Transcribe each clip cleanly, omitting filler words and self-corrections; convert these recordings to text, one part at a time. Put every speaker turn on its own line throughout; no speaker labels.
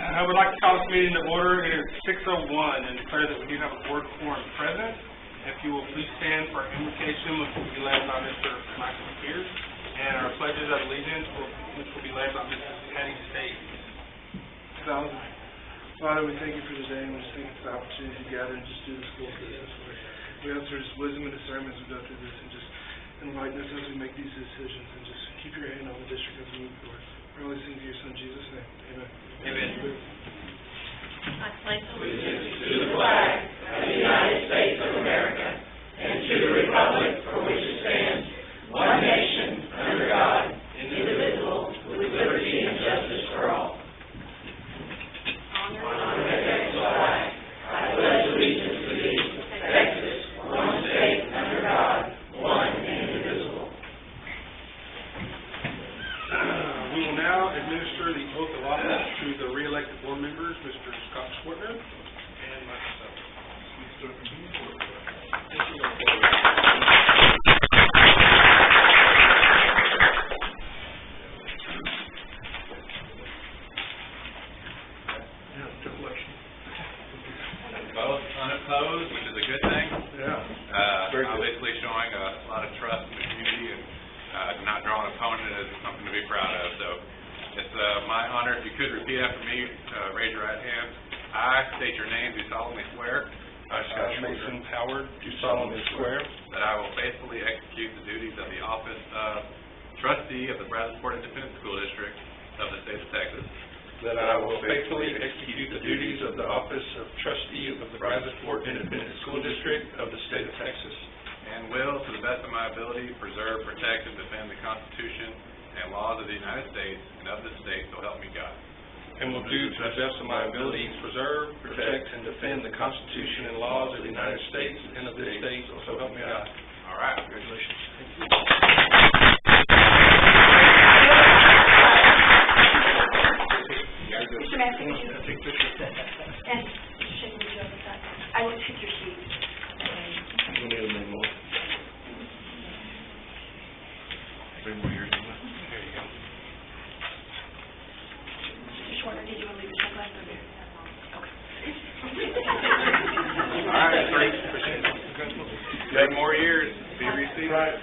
I would like to call this meeting to order. It is 6:01 and declare that we do have a board quorum present. If you will please stand for our invocation, which will be led by Mr. Michael Pierce, and our pledges of allegiance, which will be led by Mrs. Patty State.
Father, we thank you for today, and we just thank you for the opportunity to gather and just do this full business. We ask for just wisdom and discernment as we go through this, and just enlighten us as we make these decisions, and just keep your hand on the district as we move forward. We only sing to your son, Jesus' name. Amen.
Amen.
I pledge
allegiance to the flag of the United States of America and to the republic for which it stands, one nation, under God, indivisible, with liberty and justice for all. Honor the flag. I pledge allegiance to thee, Texas, one state, under God, one and indivisible.
We will now administer the oath of office to the re-elected board members, Mr. Scott Schwartner and myself.
Both unopposed, which is a good thing. Obviously showing a lot of trust in the community and not drawing an opponent is something to be proud of. So it's my honor. If you could repeat after me, raise your right hand. I state your name, do solemnly swear.
I, Scott Mason Howard, do solemnly swear
that I will faithfully execute the duties of the office of trustee of the Brazosport Independent School District of the state of Texas.
That I will faithfully execute the duties of the office of trustee of the Brazosport Independent School District of the state of Texas.
And will, to the best of my ability, preserve, protect, and defend the Constitution and laws of the United States and of this state, so help me God.
And will do, to the best of my ability, preserve, protect, and defend the Constitution and laws of the United States and of this state, so help me God.
All right, congratulations.
Mr. Massey, would you take pictures? And shake me up with that. I will take your seat.
We'll need a little more. Three more years. There you go.
Mr. Schwartner, did you want to leave the check line over there?
All right, three more years. Be received.
Right.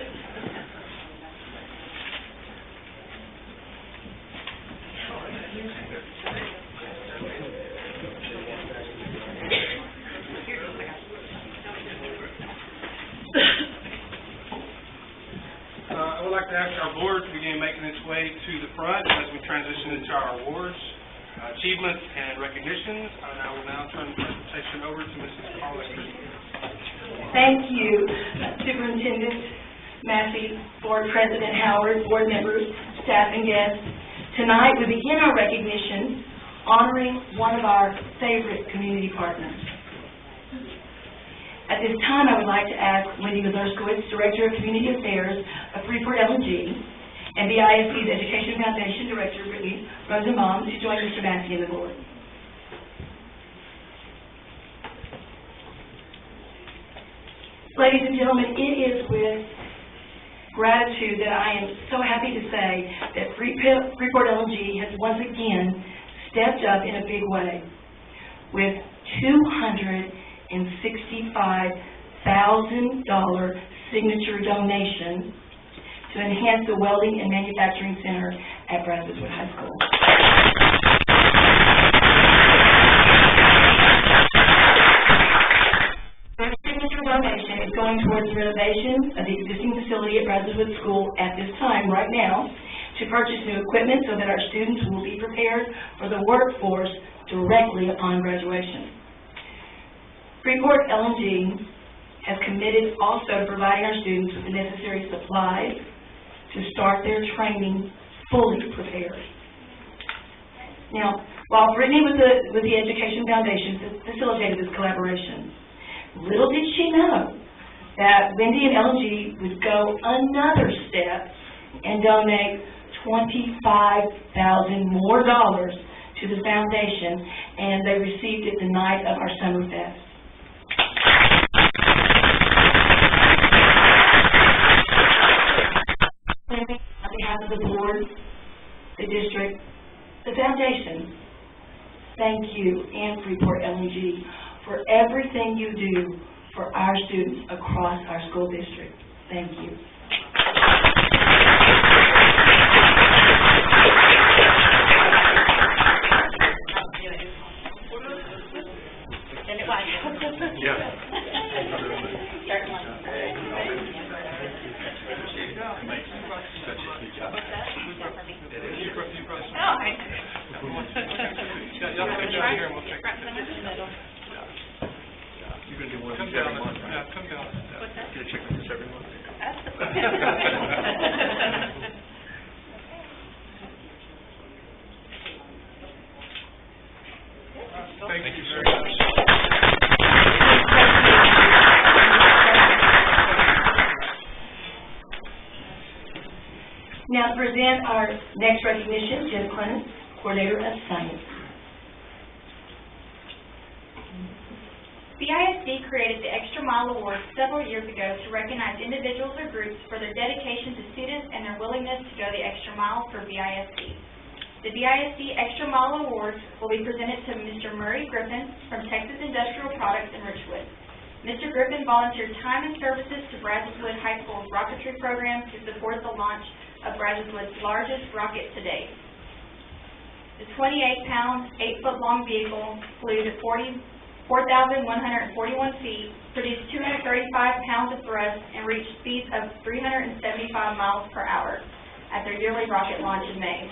I would like to ask our board to begin making its way to the front as we transition into our awards, achievements, and recognitions. I will now turn the presentation over to Mrs. Paula Christie.
Thank you, Superintendent Massey, Board President Howard, board members, staff, and guests. Tonight, we begin our recognition honoring one of our favorite community partners. At this time, I would like to ask Wendy Mazurskowitz, Director of Community Affairs of Freeport L&G, and BISD's Education Foundation Director, Brittany Rosenbaum, to join Mr. Massey and the board. Ladies and gentlemen, it is with gratitude that I am so happy to say that Freeport L&G has once again stepped up in a big way with $265,000 signature donation to enhance the Welding and Manufacturing Center at Brazosport High School. This signature donation is going towards the renovation of the existing facility at Brazosport School at this time, right now, to purchase new equipment so that our students will be prepared for the workforce directly upon graduation. Freeport L&G has committed also to providing our students with the necessary supplies to start their training fully prepared. Now, while Brittany with the Education Foundation facilitated this collaboration, little did she know that Wendy and L&G would go another step and donate $25,000 more to the foundation, and they received it the night of our Summer Fest. On behalf of the board, the district, the foundation, thank you and Freeport LNG for everything you do for our students across our school district. Thank you.
Thank you very much.
Now to present our next recognition, Jim Clemens, Coordinator of Science.
BISD created the Extra Mile Award several years ago to recognize individuals or groups for their dedication to students and their willingness to go the extra mile for BISD. The BISD Extra Mile Award will be presented to Mr. Murray Griffin from Texas Industrial Products in Richwood. Mr. Griffin volunteered time and services to Brazoswood High School's rocketry program to support the launch of Brazoswood's largest rocket to date. The 28-pound, 8-foot-long vehicle flew to 4,141 feet, produced 235 pounds of thrust, and reached speeds of 375 miles per hour at their yearly rocket launch in May.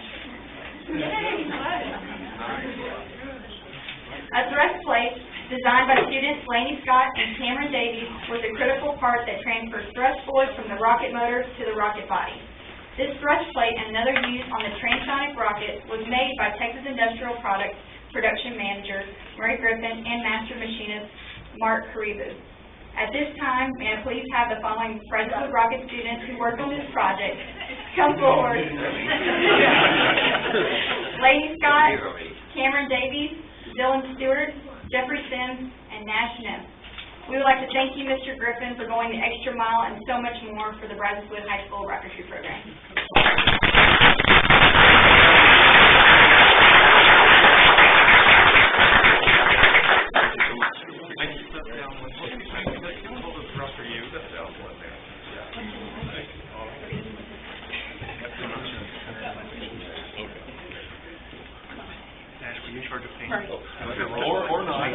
A thrust plate designed by students Laney Scott and Cameron Davies was a critical part that transfers thrust forward from the rocket motor to the rocket body. This thrust plate and another used on the transonic rocket was made by Texas Industrial Products Production Manager Murray Griffin and Master Machinist Mark Karibu. At this time, may I please have the following Brazoswood Rocket students who worked on this project come forward. Laney Scott, Cameron Davies, Dylan Stewart, Jeffrey Sims, and Nash Neff. We would like to thank you, Mr. Griffin, for going the extra mile and so much more for the Brazoswood High School rocketry program.
Or not.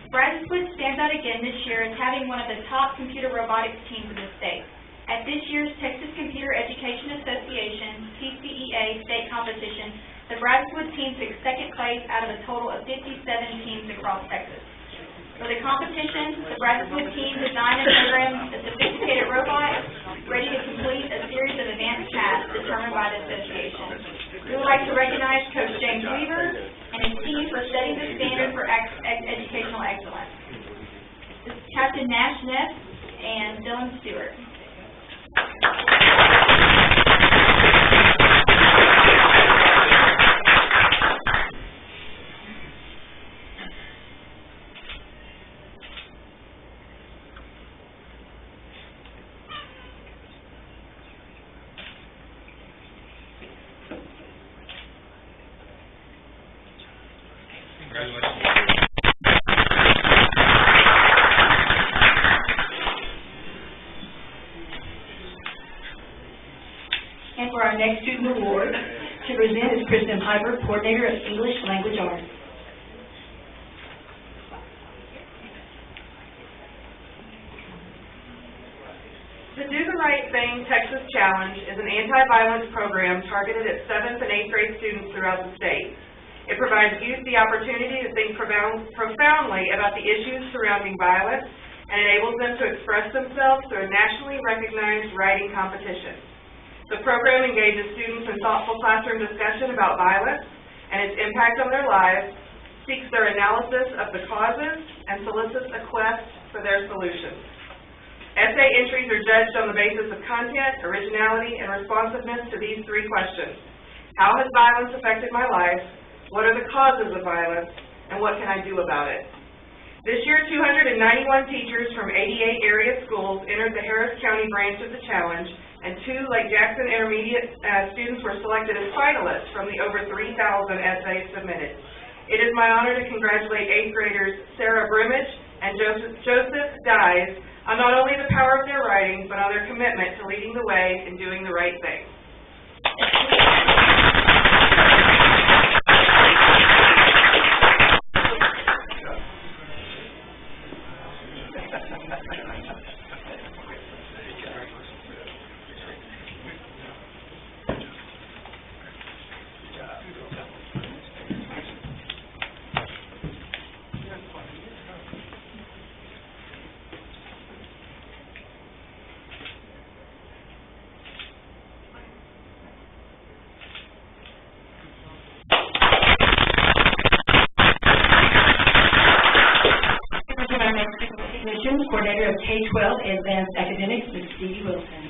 Brazoswood stands out again this year as having one of the top computer robotics teams in the state. At this year's Texas Computer Education Association, TCEA, state competition, the Brazoswood team took second place out of a total of 57 teams across Texas. For the competition, the Brazoswood team designed and programmed a sophisticated robot ready to complete a series of advanced tasks determined by the association. We would like to recognize Coach James Weaver and his team for setting the standard for educational excellence. This is Captain Nash Neff and Dylan Stewart.
And for our next student award, to present is Kristen Hyber, Coordinator of English Language Arts.
The Do the Right Thing Texas Challenge is an anti-violence program targeted at 7th and 8th grade students throughout the state. It provides youth the opportunity to think profoundly about the issues surrounding violence and enables them to express themselves through a nationally recognized writing competition. The program engages students in thoughtful classroom discussion about violence and its impact on their lives, seeks their analysis of the causes, and solicits a quest for their solutions. Essay entries are judged on the basis of content, originality, and responsiveness to these three questions. How has violence affected my life? What are the causes of violence? And what can I do about it? This year, 291 teachers from 88 area schools entered the Harris County branch of the challenge, and 2 Lake Jackson Intermediate students were selected as finalists from the over 3,000 essays submitted. It is my honor to congratulate 8th graders Sarah Brimage and Joseph Dyes on not only the power of their writing, but on their commitment to leading the way and doing the right thing.
Coordinator of K-12 Advanced Academics, Ms. Stevie Wilson.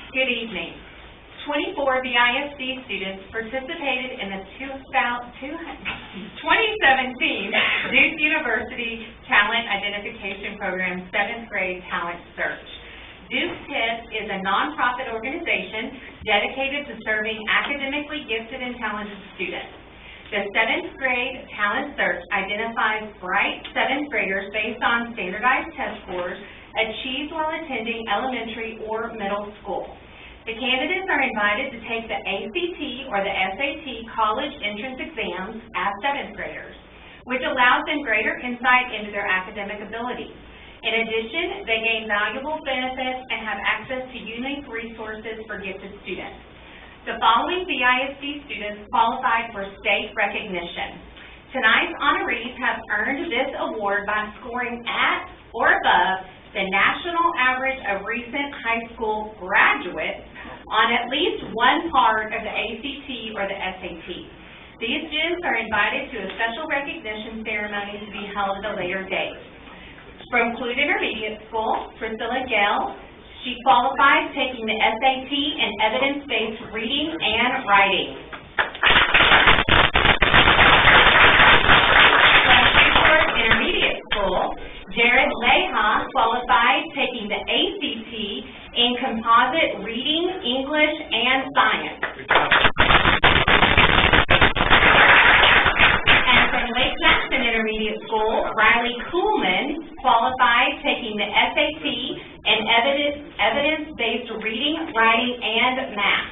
Good evening. 24 BISD students participated in the 2017 Duke University Talent Identification Program 7th Grade Talent Search. Duke TIP is a nonprofit organization dedicated to serving academically gifted and talented students. The 7th grade talent search identifies bright 7th graders based on standardized test scores achieved while attending elementary or middle school. The candidates are invited to take the ACT or the SAT college entrance exams as 7th graders, which allows them greater insight into their academic abilities. In addition, they gain valuable benefits and have access to unique resources for gifted students. The following BISD students qualified for state recognition. Tonight's honorees have earned this award by scoring at or above the national average of recent high school graduates on at least one part of the ACT or the SAT. These students are invited to a special recognition ceremony to be held at a later date. From Clute Intermediate School, Priscilla Gale. She qualifies taking the SAT in evidence-based reading and writing. From Freeport Intermediate School, Jared Leha qualifies taking the ACT in composite reading, English, and science. And from Lake Jackson Intermediate School, Riley Kuhlman qualified taking the SAT in evidence-based reading, writing, and math.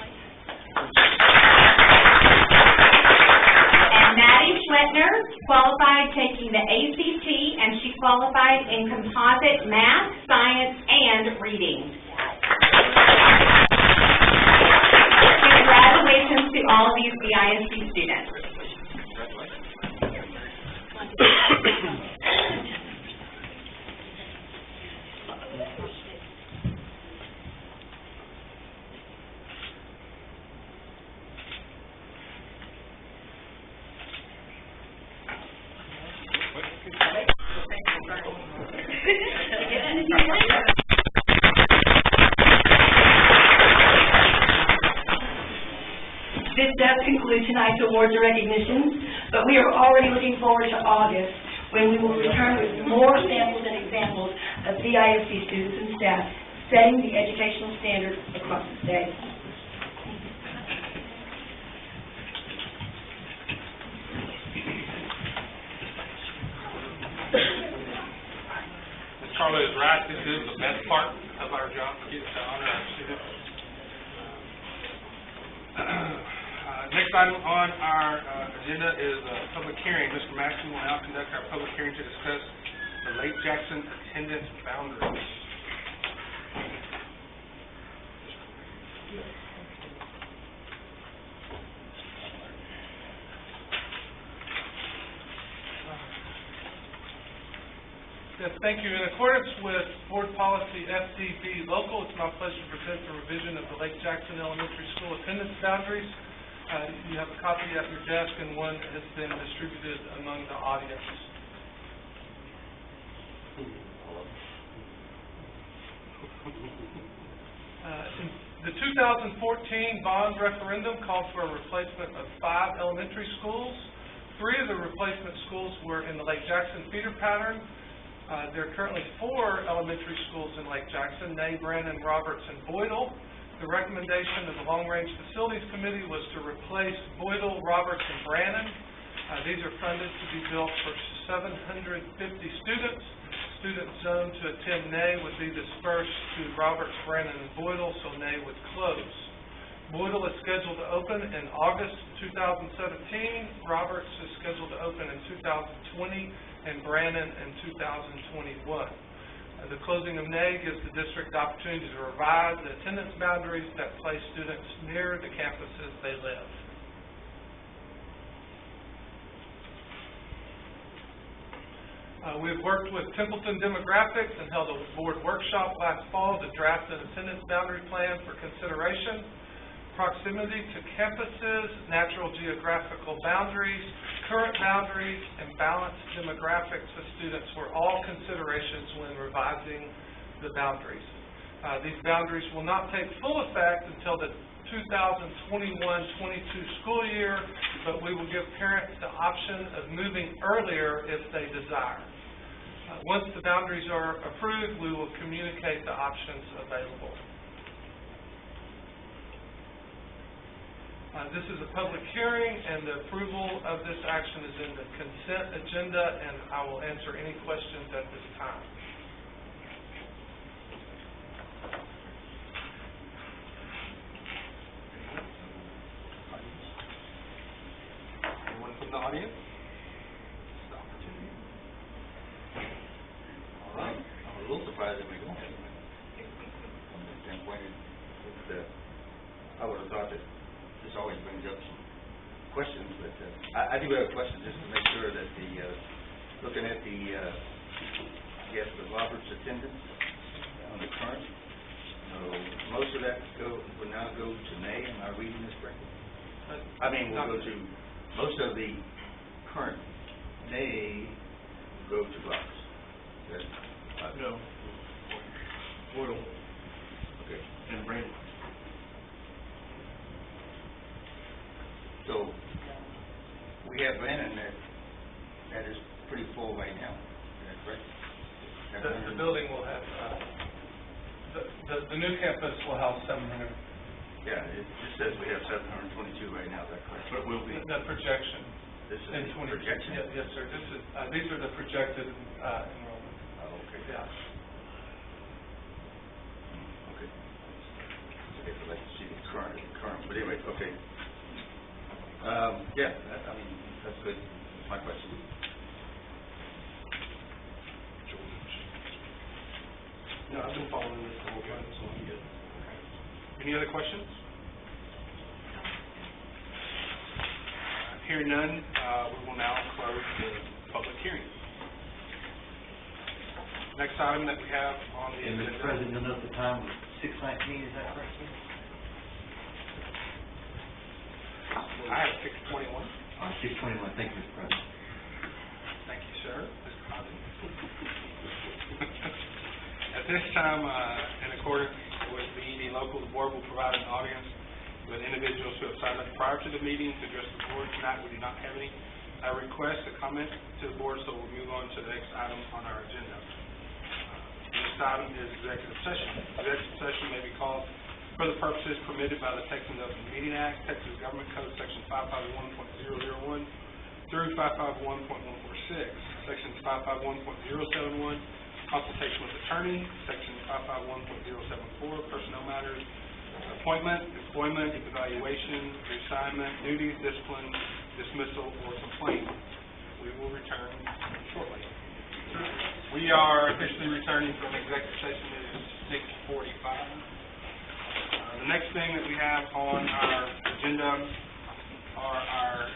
And Maddie Schwetner qualified taking the ACT, and she qualified in composite math, science, and reading. Congratulations to all of these BISD students.
This does conclude tonight's awards and recognitions, but we are already looking forward to August, when we will return with more samples and examples of BISD students and staff setting the educational standards across the state.
Ms. Carla is right. This is the best part of our job, to get to honor our students. Next item on our agenda is a public hearing. Mr. Maxson will now conduct our public hearing to discuss the Lake Jackson attendance boundaries.
Yes, thank you. In accordance with Board Policy FDB Local, it's my pleasure to present the revision of the Lake Jackson Elementary School attendance boundaries. You have a copy at your desk, and one has been distributed among the audience. The 2014 bond referendum called for a replacement of 5 elementary schools. 3 of the replacement schools were in the Lake Jackson feeder pattern. There are currently 4 elementary schools in Lake Jackson: Ney, Brannon, Roberts, and Boydell. The recommendation of the Long Range Facilities Committee was to replace Boydell, Roberts, and Brannon. These are funded to be built for 750 students. Students zoned to attend Ney would be dispersed to Roberts, Brannon, and Boydell, so Ney would close. Boydell is scheduled to open in August 2017. Roberts is scheduled to open in 2020. And Brannon in 2021. The closing of Ney gives the district the opportunity to revise the attendance boundaries that place students near the campuses they live. We've worked with Templeton Demographics and held a board workshop last fall to draft an attendance boundary plan for consideration. Proximity to campuses, natural geographical boundaries, current boundaries, and balanced demographics of students were all considerations when revising the boundaries. These boundaries will not take full effect until the 2021-22 school year, but we will give parents the option of moving earlier if they desire. Once the boundaries are approved, we will communicate the options available. This is a public hearing, and the approval of this action is in the consent agenda, and I will answer any questions at this time.
Anyone from the audience?
All right. I'm a little surprised that we don't have one. From the standpoint that I would have thought that this always brings up some questions, but I do have a question just to make sure that looking at the Roberts attendance on the current, most of that will now go to Ney. Am I reading this correctly? We'll go to, most of the current Ney will go to Roberts.
No. Boydell.
Okay.
And Brannon.
So, we have Brannon that is pretty full right now, is that correct?
The building will have, the new campus will house 700.
Yeah, it says we have 722 right now, is that correct?
But will be. The projection.
This is
in
the projection?
Yes, sir. These are the projected enrollment.
Oh, okay.
Yeah.
Okay. Okay, so let's see the current, but anyway, okay. That's good. That's my question.
No, I've been following this the whole time, so I'm good. Any other questions? Hearing none, we will now close the public hearing. Next item that we have on the agenda.
Mr. President, you'll note the time was 6:19, is that correct, sir?
I have 6:21.
6:21, thank you, Mr. President.
Thank you, sir. Mr. Hodges. At this time, in accordance with BISD Local, the board will provide an audience with individuals who have signed up prior to the meeting to address the board. Tonight, we do not have any requests or comments to the board, so we'll move on to the next item on our agenda. Next item is executive session. Executive session may be called for the purposes permitted by the Texas Open Meeting Act, Texas Government Code, Section 551.001 through 551.146, Sections 551.071, consultation with attorney, Section 551.074, personnel matters, appointment, employment, evaluation, reassignment, duties, discipline, dismissal, or complaint. We will return shortly. We are officially returning from executive session. It is 6:45. The next thing that we have on our agenda are our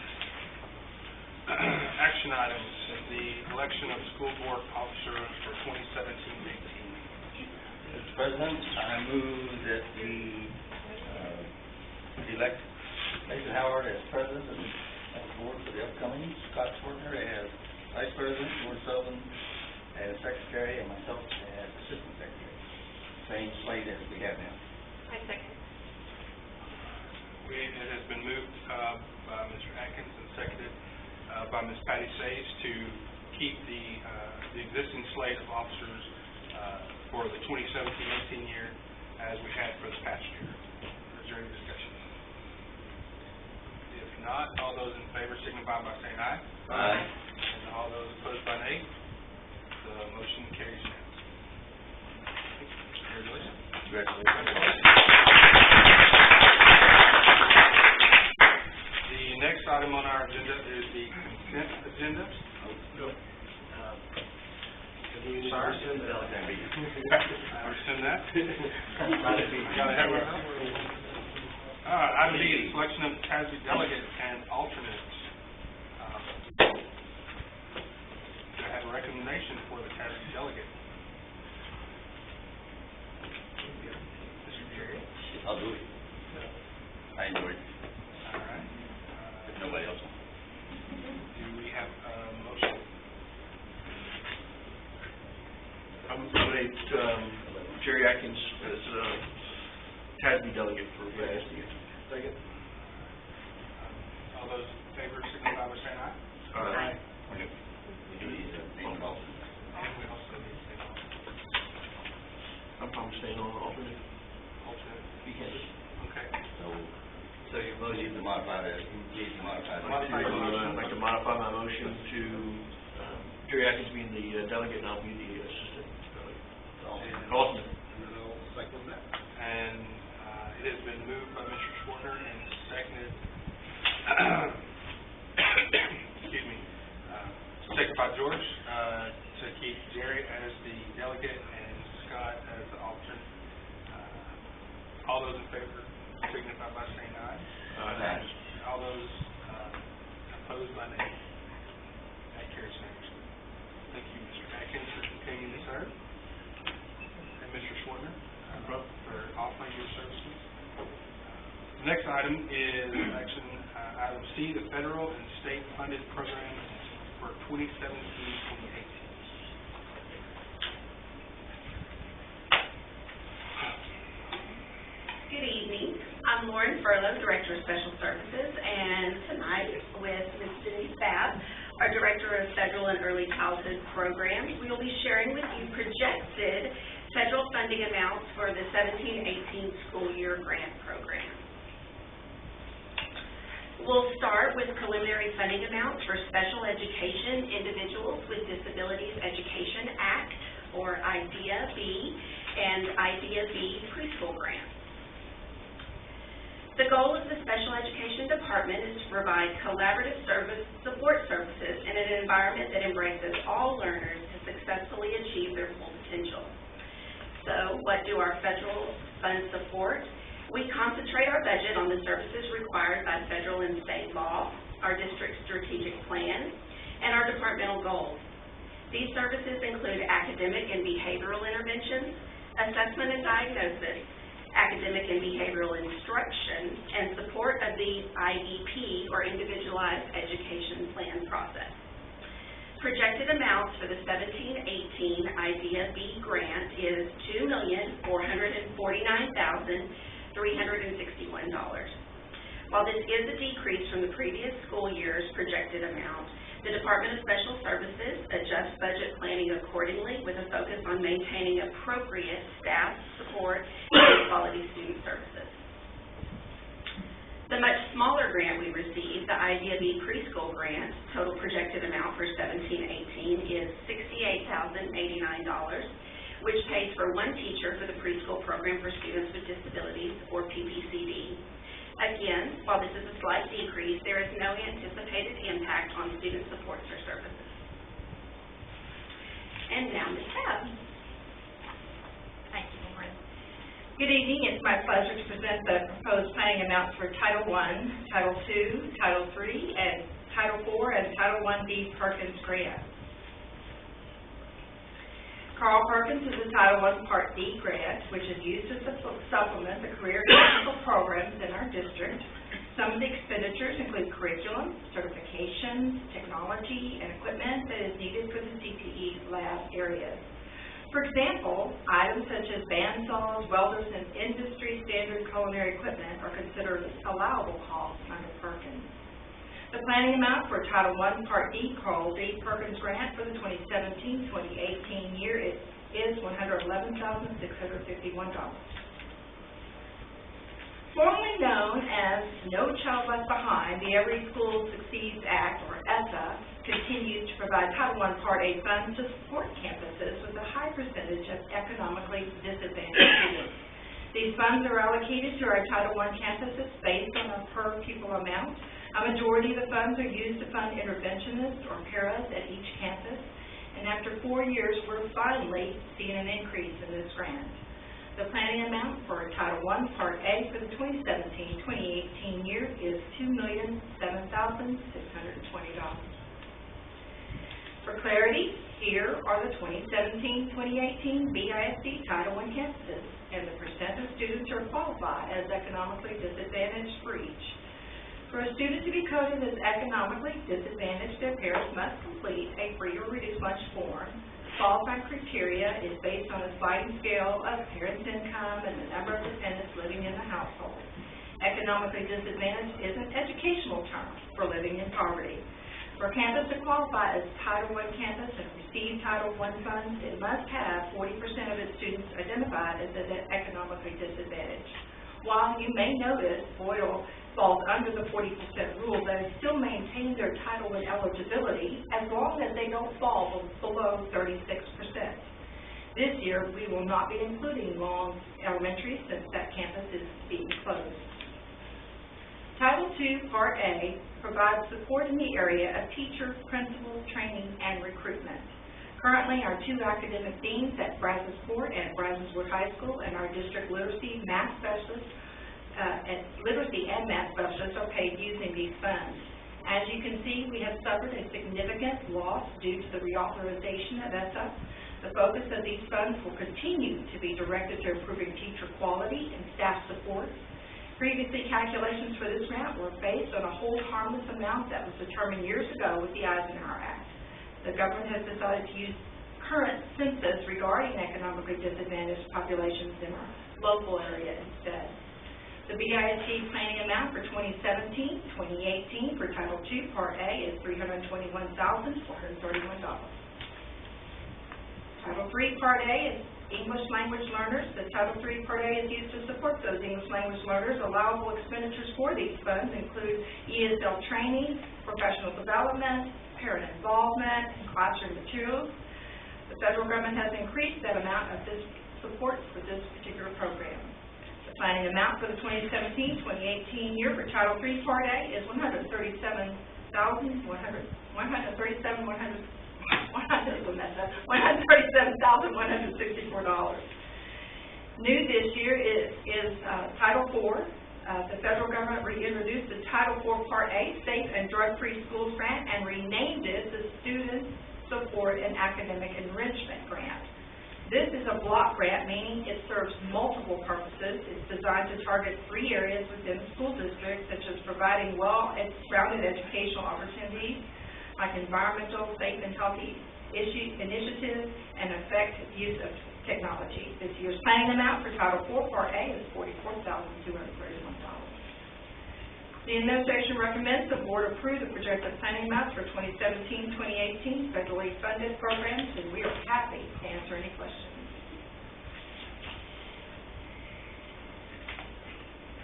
action items, the election of school board officer for 2017-18.
Mr. President, I move that we elect Nathan Howard as president of the board for the upcoming, Scott Swartner as vice president, George Sullivan as secretary, and myself as assistant secretary. Same slate as we have now.
I second.
It has been moved by Mr. Atkins and seconded by Ms. Patty Sage to keep the existing slate of officers for the 2017-18 year as we had for the past year. Is there any discussion? If not, all those in favor signify by saying aye.
Aye.
And all those opposed by nay. The motion carries unanimously. Congratulations.
Congratulations.
The next item on our agenda is the consent agenda. Sorry. I rescind that. Gotta have it. Item B is selection of TASB delegate and alternates. Do I have a recommendation for the TASB delegate? Mr. Jerry?
I'll do it. I enjoy it.
All right.
If nobody else.
Do we have a motion?
I would nominate Jerry Atkins as TASB delegate for BISD. Second.
All those in favor signify by saying aye.
Aye.
We do need a name of alternate.
And we also need to take
I'm probably staying on alternate.
alternate.
Because
Okay.
So your motion need to modify that, need to modify that.
I'd like to modify my motion to Jerry Atkins being the delegate and I'll be the assistant delegate. Alternate.
And I'll second that. And it has been moved by Mr. Schwartner and seconded, excuse me, seconded by George, to keep Jerry as the delegate and Scott as the alternate. All those in favor signify by saying aye.
Aye.
All those opposed by nay. That carries unanimously. Thank you, Mr. Atkins, for continuing to serve. And Mr. Schwartner, for offering your services. The next item is action item C, the federal and state funded program for 2017-2018.
Good evening. I'm Lauren Furlow, Director of Special Services, and tonight with Ms. Denise Babb, our Director of Federal and Early Childhood Programs, we will be sharing with you projected federal funding amounts for the 17-18 school year grant program. We'll start with preliminary funding amounts for Special Education Individuals with Disabilities Education Act, or IDEA-B, and IDEA-B preschool grants. The goal of the Special Education Department is to provide collaborative support services in an environment that embraces all learners to successfully achieve their full potential. So, what do our federal funds support? We concentrate our budget on the services required by federal and state law, our district strategic plan, and our departmental goals. These services include academic and behavioral interventions, assessment and diagnosis, academic and behavioral instruction, and support of the IEP, or Individualized Education Plan process. Projected amounts for the 17-18 IDEA-B grant is $2,449,361. While this is a decrease from the previous school year's projected amount, the Department of Special Services adjusts budget planning accordingly with a focus on maintaining appropriate staff support and quality student services. The much smaller grant we received, the IDEA-B preschool grant, total projected amount for 17-18 is $68,089, which pays for one teacher for the preschool program for students with disabilities, or PPCD. Again, while this is a slight decrease, there is no anticipated impact on student supports or services. And now Ms. Tabb.
Thank you, Lauren. Good evening. It's my pleasure to present the proposed planning amounts for Title I, Title II, Title III, and Title IV, and Title I-B Perkins grant. Carl Perkins is a Title I Part D grant, which is used to supplement the career technical programs in our district. Some of the expenditures include curriculum, certifications, technology, and equipment that is needed for the CTE lab areas. For example, items such as bandsaws, welders, and industry standard culinary equipment are considered allowable costs under Perkins. The planning amount for Title I Part D Carl D. Perkins grant for the 2017-2018 year is $111,651. Formerly known as No Child Left Behind, the Every School Succeeds Act, or ESSA, continues to provide Title I Part A funds to support campuses with a high percentage of economically disadvantaged students. These funds are allocated to our Title I campuses based on a per-pupil amount. A majority of the funds are used to fund interventionists or paras at each campus, and after 4 years, we're finally seeing an increase in this grant. The planning amount for Title I Part A for the 2017-2018 year is $2,007,620. For clarity, here are the 2017-2018 BISD Title I campuses, and the percent of students who are qualified as economically disadvantaged for each. For a student to be coded as economically disadvantaged, their parents must complete a free or reduced lunch form. Qualifying criteria is based on a sliding scale of parents' income and the number of dependents living in the household. Economically disadvantaged is an educational term for living in poverty. For a campus to qualify as Title I campus and receive Title I funds, it must have 40% of its students identified as economically disadvantaged. While you may notice Boyle falls under the 40% rule, they still maintain their Title I eligibility as long as they don't fall below 36%. This year, we will not be including Long Elementary since that campus is being closed. Title II Part A provides support in the area of teacher, principal, training, and recruitment. Currently, our two academic deans at Brazos-Fort and Brazos-Wood High School and our district literacy and math specialists are paid using these funds. As you can see, we have suffered a significant loss due to the reauthorization of ESSA. The focus of these funds will continue to be directed to improving teacher quality and staff support. Previously, calculations for this grant were based on a hold harmless amount that was determined years ago with the Eisenhower Act. The government has decided to use current census regarding economically disadvantaged populations in our local area instead. The BISD planning amount for 2017-2018 for Title II Part A is $321,431. Title III Part A is English language learners. The Title III Part A is used to support those English language learners. Allowable expenditures for these funds include ESL training, professional development, parent involvement, and classroom materials. The federal government has increased that amount of this support for this particular program. The planning amount for the 2017-2018 year for Title III Part A is $137,164. New this year is Title IV. The federal government reintroduced the Title IV Part A Safe and Drug-Free Schools Grant and renamed it the Student Support and Academic Enrichment Grant. This is a block grant, meaning it serves multiple purposes. It's designed to target 3 areas within the school district, such as providing well-rounded educational opportunities, like environmental, safe and healthy initiatives, and effective use of technology. This year's planning amount for Title IV Part A is $44,231. The administration recommends the board approve the projected planning amounts for 2017-2018 federally funded programs, and we are happy to answer any questions.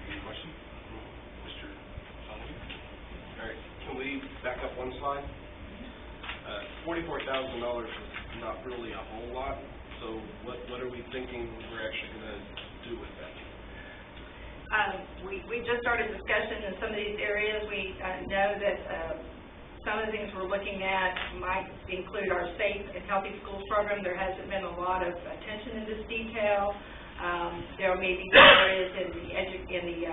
Any questions? Mr. Sullivan? All right, can we back up one slide? $44,000 is not really a whole lot, so so what are we thinking we're actually gonna do with that?
We just started discussion in some of these areas. We know that some of the things we're looking at might include our Safe and Healthy Schools program. There hasn't been a lot of attention to this detail. There may be areas in the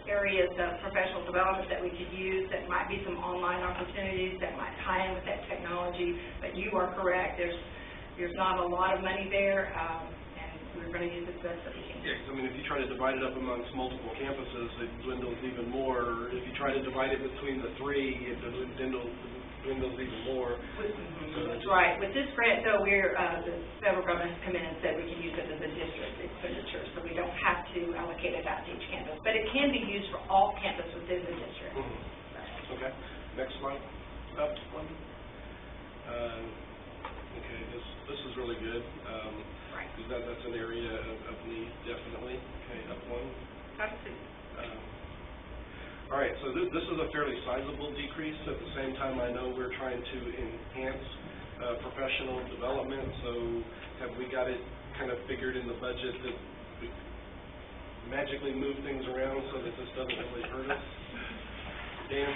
areas of professional development that we could use. That might be some online opportunities that might tie in with that technology. But you are correct. There's not a lot of money there, and we're going to use it the best that we can.
Yeah, 'cause I mean, if you try to divide it up amongst multiple campuses, it dwindles even more. If you try to divide it between the three, it dwindles even more.
That's right. With this grant, though, the federal government has come in and said we can use it as a district expenditure, so we don't have to allocate it out to each campus. But it can be used for all campuses within the district.
Okay, next slide. Up one. Okay, this is really good.
Right.
Because that's an area of need, definitely. Okay, up one. All right, so this is a fairly sizable decrease. At the same time, I know we're trying to enhance professional development, so have we got it kind of figured in the budget that we magically move things around so that this doesn't really hurt us? Dan?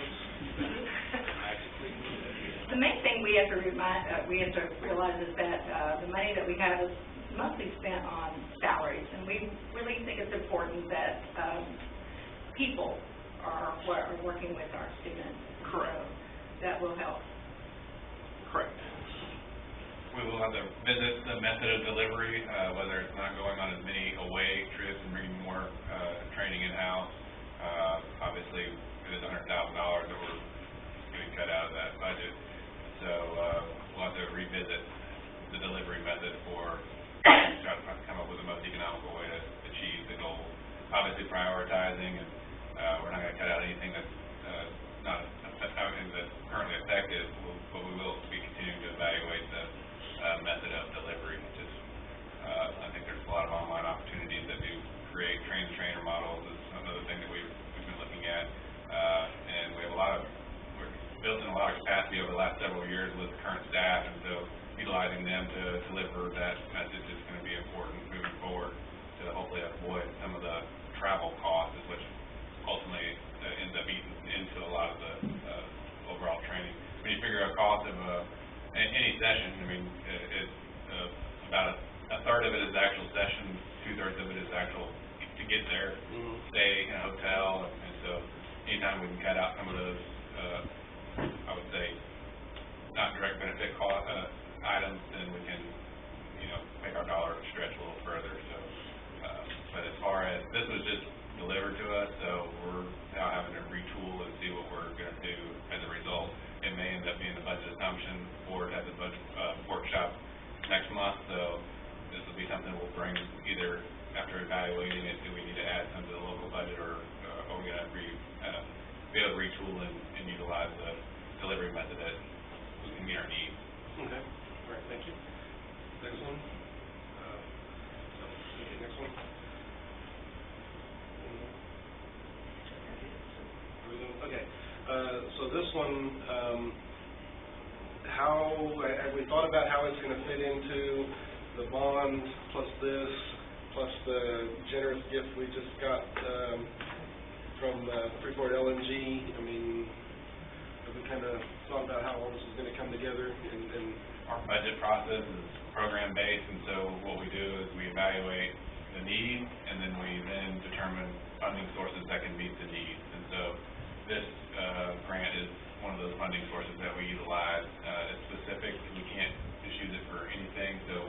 The main thing we have to realize is that the money that we have is mostly spent on salaries, and we really think it's important that people are working with our students.
Correct.
So that will help.
Correct.
We will have to visit the method of delivery, whether it's not going on as many away trips and bringing more training in-house. Obviously, it is $100,000 that we're getting cut out of that budget. So we'll have to revisit the delivery method for try to come up with the most economical way to achieve the goal. Obviously, prioritizing, and we're not going to cut out anything that's that's currently effective, but we will be continuing to evaluate the method of delivery. Just, I think there's a lot of online opportunities that do create train-the-trainer models. Is another thing that we've been looking at, and we're built in a lot of capacity over the last several years with current staff, and so utilizing them to deliver that message is going to be important moving forward to hopefully avoid some of the travel costs, which ultimately ends up eating into a lot of the overall training. When you figure a cost of any session, I mean, it's about a third of it is the actual session, 2/3 of it is actual to get there, stay in a hotel, and so anytime we can cut out some of those, I would say, not direct benefit cost items, then we can, make our dollar stretch a little further. So, but as far as this was just delivered to us, so we're now having to retool and see what we're going to do as a result. It may end up being the budget assumption. Board has a budget workshop next month, so this will be something we'll bring either after evaluating it, do we need to add some to the local budget, or are we going to be able to retool and utilize the delivery method that we can meet our needs.
Okay. All right, thank you. Next one. Okay, next one. Okay, so this one, have we thought about how it's going to fit into the bond plus this, plus the generous gift we just got from Freeport LNG? I mean, have we kind of thought about how all this is going to come together? And
our budget process is program-based, and so what we do is we evaluate the needs, and then we determine funding sources that can meet the needs. And so this grant is one of those funding sources that we utilize. It's specific. We can't just use it for anything. So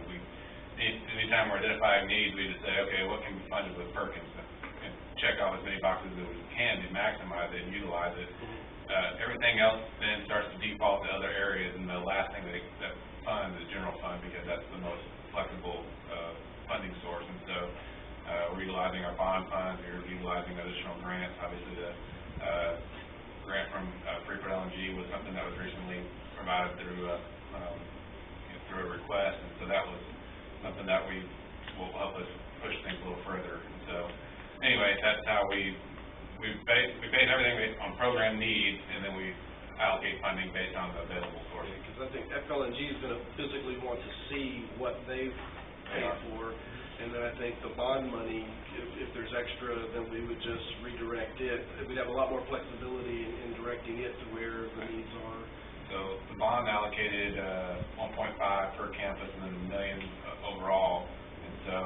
anytime we're identifying needs, we just say, okay, what can be funded with Perkins? And check off as many boxes as we can to maximize it and utilize it. Everything else then starts to default to other areas, and the last thing that funds is general fund, because that's the most flexible funding source. And so we're utilizing our bond funds, we're utilizing additional grants. Obviously, the grant from Freeport LNG was something that was recently provided through a request, and so that was something that will help us push things a little further. And so anyway, that's how we base everything on program needs, and then we allocate funding based on the available sources.
for. Because I think FLNG is gonna physically want to see what they've paid for, and then I think the bond money, if there's extra, then we would just redirect it. We'd have a lot more flexibility in directing it to where the needs are.
So the bond allocated 1.5 per campus and then $1 million overall. And so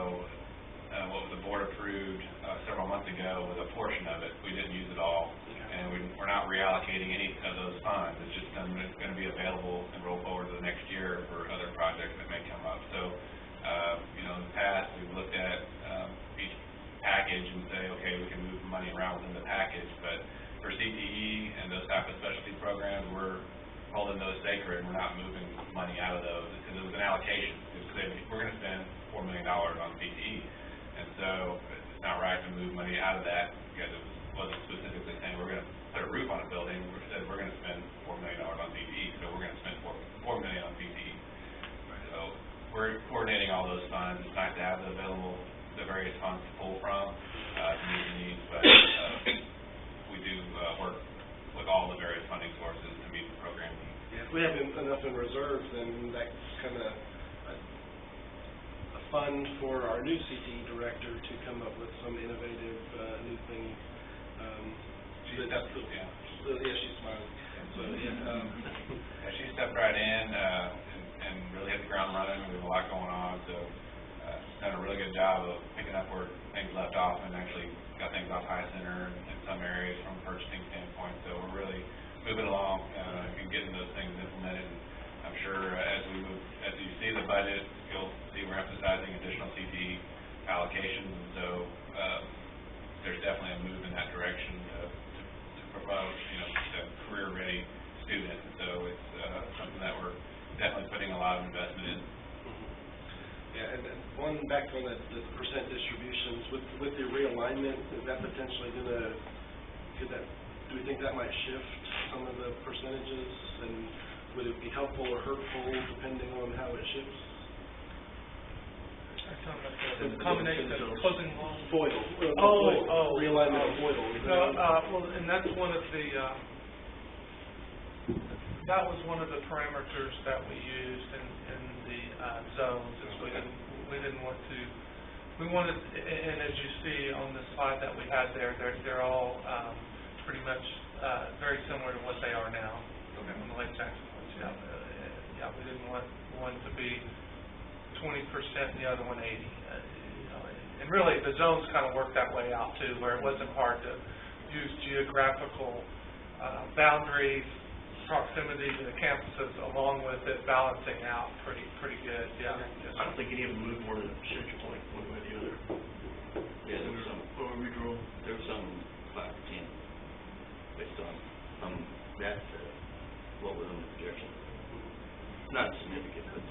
what the board approved several months ago was a portion of it. We didn't use it all. And we're not reallocating any of those funds. It's just going to be available and roll forward to the next year for other projects that may come up. So, in the past, we've looked at each package and say, okay, we can move money around within the package. But for CTE and those type of specialty programs, we're holding those sacred. We're not moving money out of those because it was an allocation. We're going to spend $4 million on CTE. And so it's not right to move money out of that because it wasn't specifically saying we're going to put a roof on a building. We said we're going to spend $4 million on CTE, so we're going to spend $4 million on CTE. So we're coordinating all those funds. It's nice to have the various funds to pull from to meet the needs, but we do work with all the various funding sources to meet the program needs.
Yeah, if we have enough in reserve, then that's kind of a fund for our new CTE director to come up with some innovative new thing. She's smiling. So,
she stepped right in and really hit the ground running. We have a lot going on, so she's done a really good job of picking up where things left off and actually got things off high center in some areas from a purchasing standpoint. So we're really moving along and getting those things implemented. And I'm sure as you see the budget, you'll see we're emphasizing additional CTE allocations. And so there's definitely a move in that direction to promote, the career-ready student. And so it's something that we're definitely putting a lot of investment in.
Yeah, and then one back on the percent distributions, with the realignment, is that potentially do we think that might shift some of the percentages, and would it be helpful or hurtful depending on how it shifts?
The combination of closing loans.
Foidal. Realignment of foidal.
Well, and that's one of the, that was one of the parameters that we used in the zones, is we didn't want to, we wanted, and as you see on the slide that we had there, they're all pretty much very similar to what they are now. Okay. On the Lake Jackson ones, yeah, we didn't want one to be 20% and the other one 80. And really, the zones kind of worked that way out too, where it wasn't hard to use geographical boundaries, proximity to the campuses, along with it balancing out pretty good. Yeah.
I don't think any of them moved more than a percentage point one way or the other. Yeah, there was some. There was some 5 to 10 based on that. What was on the projection? Not significant, but.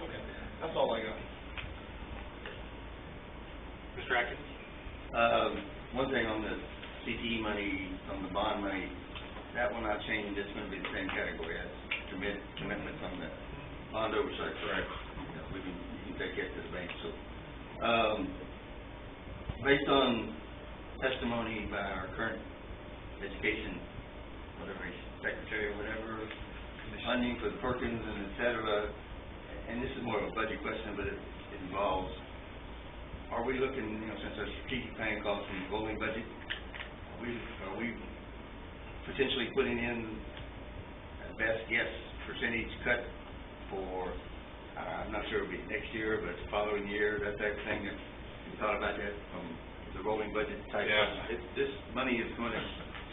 Okay, that's all I got.
Mr. Atkins?
One thing on the CTE money, on the bond money, that one I changed, it's going to be the same category as commitments on the bond oversight, correct? You can take that to the bank. So, based on testimony by our current education, whatever secretary or whatever, funding for the Perkins and et cetera, and this is more of a budget question, but it involves, are we looking, since our strategic plan calls for a rolling budget, are we potentially putting in a best guess percentage cut for, I'm not sure it'll be next year, but the following year, that type of thing? Have you thought about that from the rolling budget type?
Yeah.
This money is going to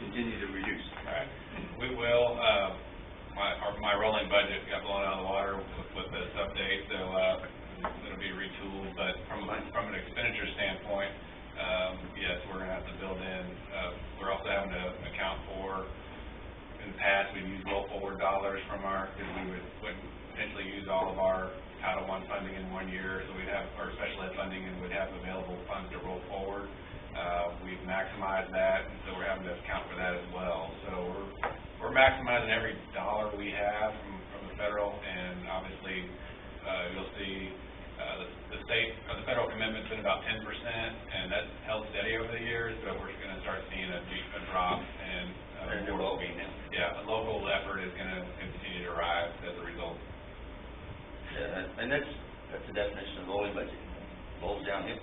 continue to reduce.
Right. We will. My rolling budget got blown out of the water with this update, so it'll be retooled. But from an expenditure standpoint, yes, we're going to have to build in. We're also having to account for, in the past, we've used roll forward dollars from because we would potentially use all of our Title I funding in 1 year, so we'd have our special ed funding and we'd have available funds to roll forward. We've maximized that, and so we're having to account for that as well. So we're maximizing every dollar we have from the federal, and obviously you'll see the state or the federal commitment's been about 10%, and that's held steady over the years, but we're going to start seeing a drop, and
they're local now.
Yeah, a local effort is going to continue to rise. So
And that's the definition of lowly budget, rolls downhill.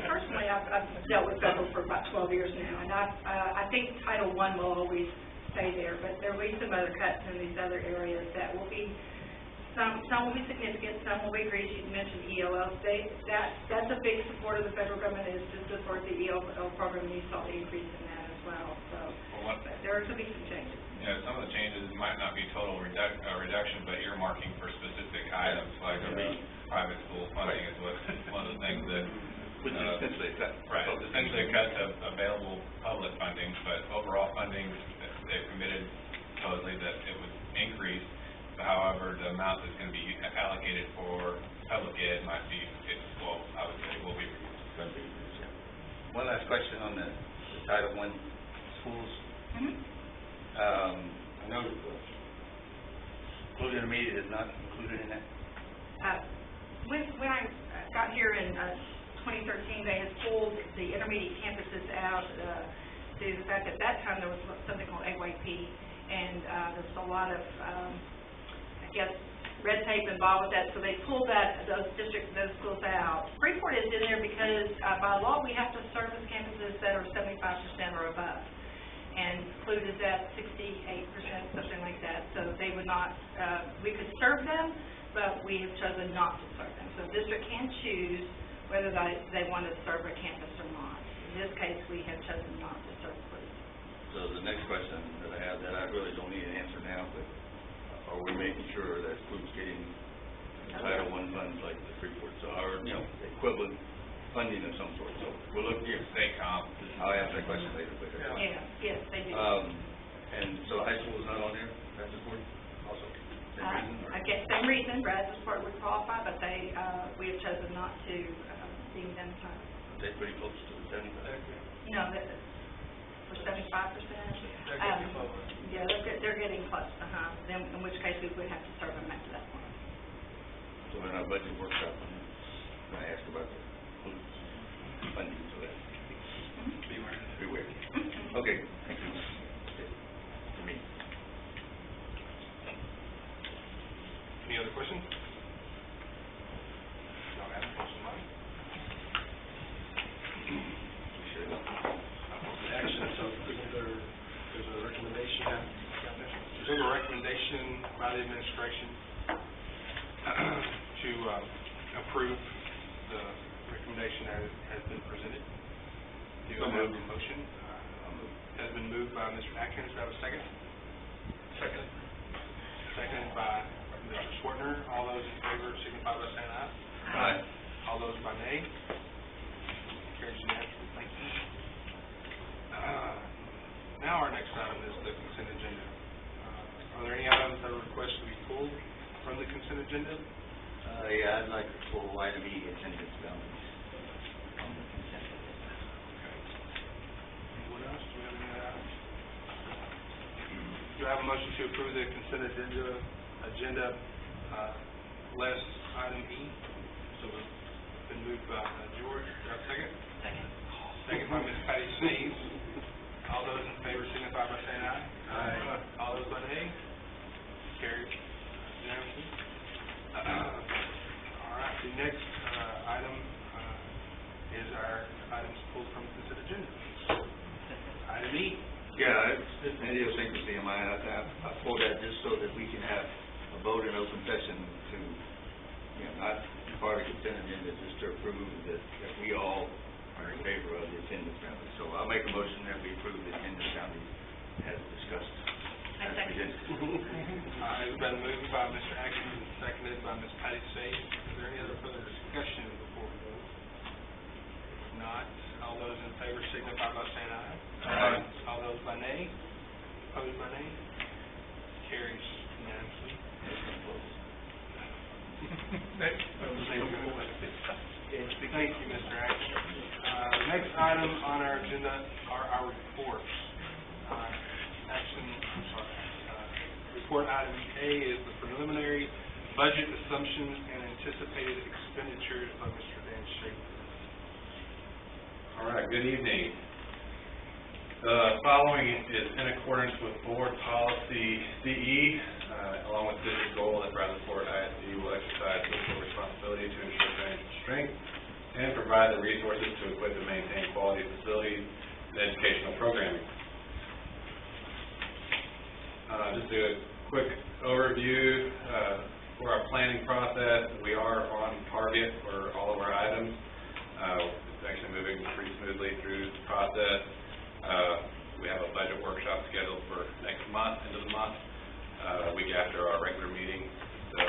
Personally, I've dealt with federal for about 12 years now, and I think Title I will always stay there, but there will be some other cuts in these other areas that will be, some will be significant, some will be egregious. You mentioned ELL. That's a big support of the federal government, is to support the ELL program, and you saw the increase in that as well. So there could be some changes.
Yeah, some of the changes might not be total reduction, but earmarking for specific items, like private school funding is one of the things that...
Which is essentially a cut.
Right, it's essentially a cut of available public funding, but overall funding, they've committed supposedly that it would increase. However, the amount that's going to be allocated for public ed might be, I would say, will be reduced.
One last question on the Title I schools. I know school intermediate is not included in that.
When I got here in 2013, they had pulled the intermediate campuses out due to the fact that at that time there was something called AYP, and there was a lot of, I guess, red tape involved with that, so they pulled those districts, those schools out. Freeport is in there because by law we have to service campuses that are 75% or above, and Clute is at 68%, something like that. So they would not, we could serve them, but we have chosen not to serve them. So the district can choose whether they want to serve a campus or not. In this case, we have chosen not to serve Clute.
So the next question that I have, that I really don't need an answer now, but are we making sure that Clute's getting Title I funds like the Freeport, or, equivalent funding of some sort? So we'll look here.
State comp.
I'll ask that question later. But,
Yes, they do.
And so high school is not on there? That's important also? Same reason? Or?
I guess same reason, Brazos Sport would qualify, but we have chosen not to deem them time.
Are they pretty close to the 75?
No, for 75%.
They're getting close.
Yeah, they're getting close, then, in which case we would have to serve them after that point.
So in our budget workshop, I asked about the funding, so that. Beware. Okay, thank you. For me.
Any other questions? No, Madam, motion line.
Action, so there's a recommendation.
There's a recommendation by the administration to approve the recommendation as has been presented. Do you have a motion? Has been moved by Mr. Atkins. Do I have a second?
Second.
Seconded by Mr. Swartner. All those in favor signify by saying aye.
Aye.
All those by nay. Carries unanimously. Thank you. Now our next item is the consent agenda. Are there any items that are requested to be pulled from the consent agenda?
Yeah, I'd like to pull item E, attendance boundaries on the consent agenda.
Anyone else? Do we have any other items? Do I have a motion to approve the consent agenda less item E? So it's been moved by George. Do I have a second?
Second.
Second by Ms. Patty Sneeds. All those in favor signify by saying aye.
Aye.
All those by nay. Carried unanimously. All right, the next item is our items pulled from the consent agenda. Item E.
Yeah, it's an idiosyncrasy of mine. I pulled that just so that we can have a vote in open session to, not part of the consent agenda, just to approve that we all are in favor of the attendance boundary. So I'll make a motion that we approve the attendance boundary as discussed.
I second.
It's been moved by Mr. Atkins and seconded by Ms. Patty Sage. Is there any other further discussion before we vote? If not, all those in favor signify by saying aye.
Aye.
All those by nay. Opposed by nay. Carries unanimously. Thank you, Mr. Atkins. The next item on our agenda are our reports. Report item A is the preliminary budget assumptions and anticipated expenditures by Mr. Dan Schaefer.
All right, good evening. The following is in accordance with board policy CE, along with district goal that Brazos Sport ISD will provide the resources to equip and maintain quality facilities and educational programming. Just do a quick overview for our planning process. We are on target for all of our items. It's actually moving pretty smoothly through the process. We have a budget workshop scheduled for next month, end of the month, week after our regular meeting. So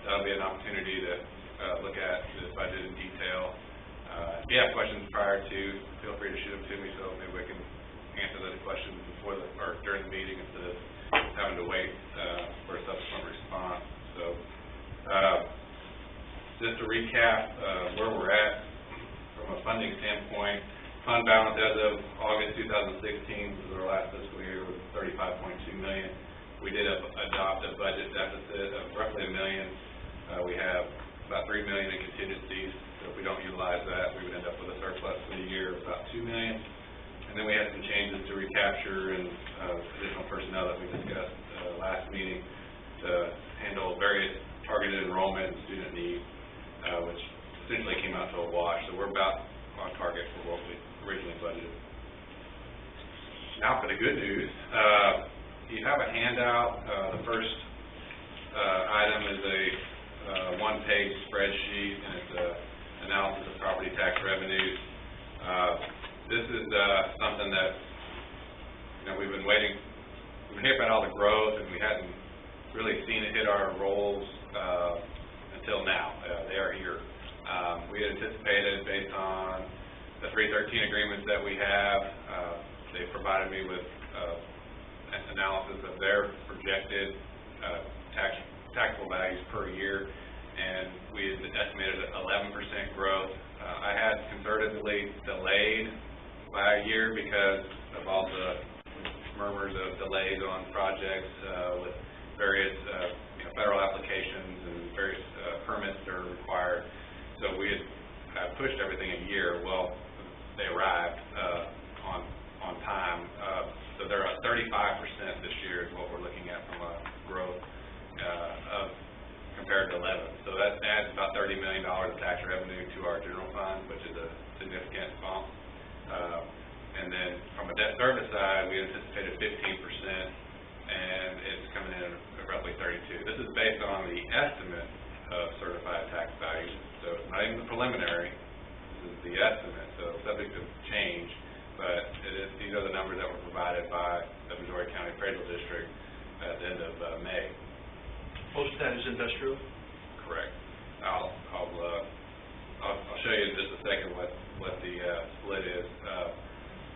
that'll be an opportunity to look at the budget in detail. If you have questions prior to, feel free to shoot them to me so maybe we can answer those questions before or during the meeting instead of having to wait for a subsequent response. So just to recap where we're at from a funding standpoint, fund balance as of August 2016, which was our last fiscal year, was $35.2 million. We did adopt a budget deficit of roughly $1 million. We have about $3 million in contingencies, so if we don't utilize that, we would end up with a surplus for the year of about $2 million. And then we had some changes to recapture and additional personnel that we discussed last meeting to handle various targeted enrollment and student needs, which essentially came out to a wash. So we're about on target for what we originally budgeted. Now for the good news. You have a handout. The first item is a one-page spreadsheet, and it's an analysis of property tax revenues. This is something that we've been waiting. We've been hearing about all the growth, and we hadn't really seen it hit our rolls until now. They are here. We had anticipated, based on the 313 agreements that we have, they provided me with an analysis of their projected taxable values per year, and we had estimated 11% growth. I had conservatively delayed by a year because of all the murmurs of delays on projects with various federal applications and various permits that are required. So we had pushed everything a year. Well, they arrived on time. So they're at 35% this year is what we're looking at from a growth of compared to 11. So that adds about $30 million of tax revenue to our general fund, which is a significant bump. And then from a debt service side, we anticipated 15%, and it's coming in at roughly 32. This is based on the estimate of certified tax values. So it's not even the preliminary. This is the estimate, so subject to change. But these are the numbers that were provided by the Missouri County Appraisal District at the end of May.
Most of that is industrial?
Correct. I'll show you in just a second what the split is.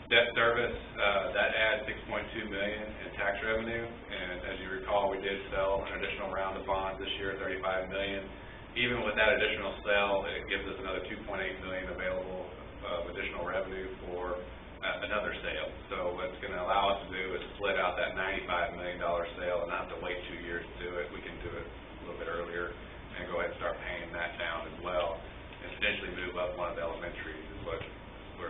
Debt service, that adds $6.2 million in tax revenue, and as you recall, we did sell an additional round of bonds this year at $35 million. Even with that additional sale, it gives us another $2.8 million available of additional revenue for another sale. So what it's going to allow us to do is split out that $95 million sale and not have to wait 2 years to do it. We can do it a little bit earlier and go ahead and start paying that down as well, and potentially move up one of the elementaries is where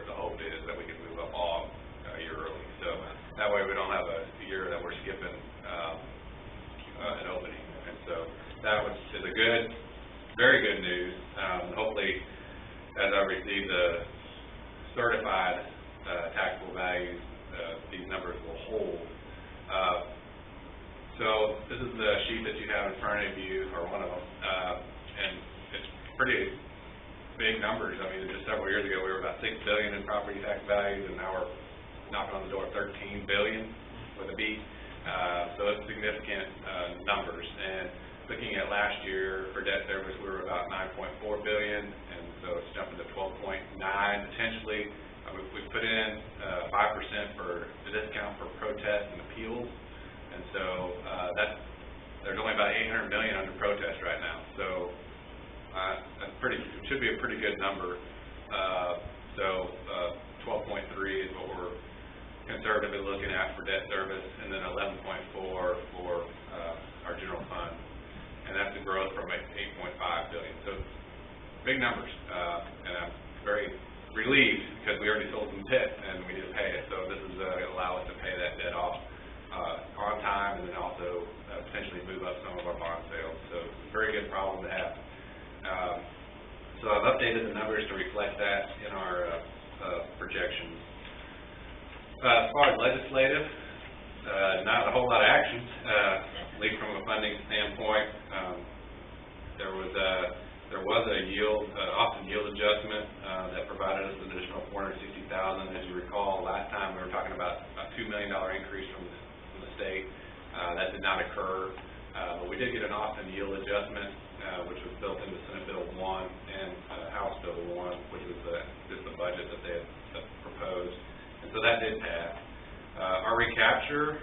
the hope is that we can move up all a year early. So that way we don't have a year that we're skipping an opening. And so that is a good, very good news. Hopefully, as I receive the certified taxable values, these numbers will hold. So this is the sheet that you have in front of you, or one of them, and it's pretty big numbers. I mean, just several years ago we were about $6 billion in property tax values, and now we're knocking on the door of $13 billion with a B. So it's significant numbers. And looking at last year for debt service, we were about $9.4 billion, and so it's jumping to 12.9 potentially. We put in 5% for the discount for protest and appeals, and so there's only about $800 million under protest right now. So that's it should be a pretty good number. So 12.3 is what we're conservatively looking at for debt service, and then 11.4 for our general fund, and that's a growth from 8.5 billion. So big numbers, and I'm very relieved because we already sold some debt and we need to pay it. So this is going to allow us to pay that debt off on time, and then also potentially move up some of our bond sales. So it's a very good problem to have. So I've updated the numbers to reflect that in our projections. As far as legislative, not a whole lot of action, at least from a funding standpoint. There was a yield, Austin yield adjustment that provided us an additional $460,000. As you recall, last time we were talking about a $2 million increase from the state. That did not occur, but we did get an Austin yield adjustment, which was built into Senate Bill 1 and House Bill 1, which was just the budget that they had proposed, and so that did pass. Our recapture,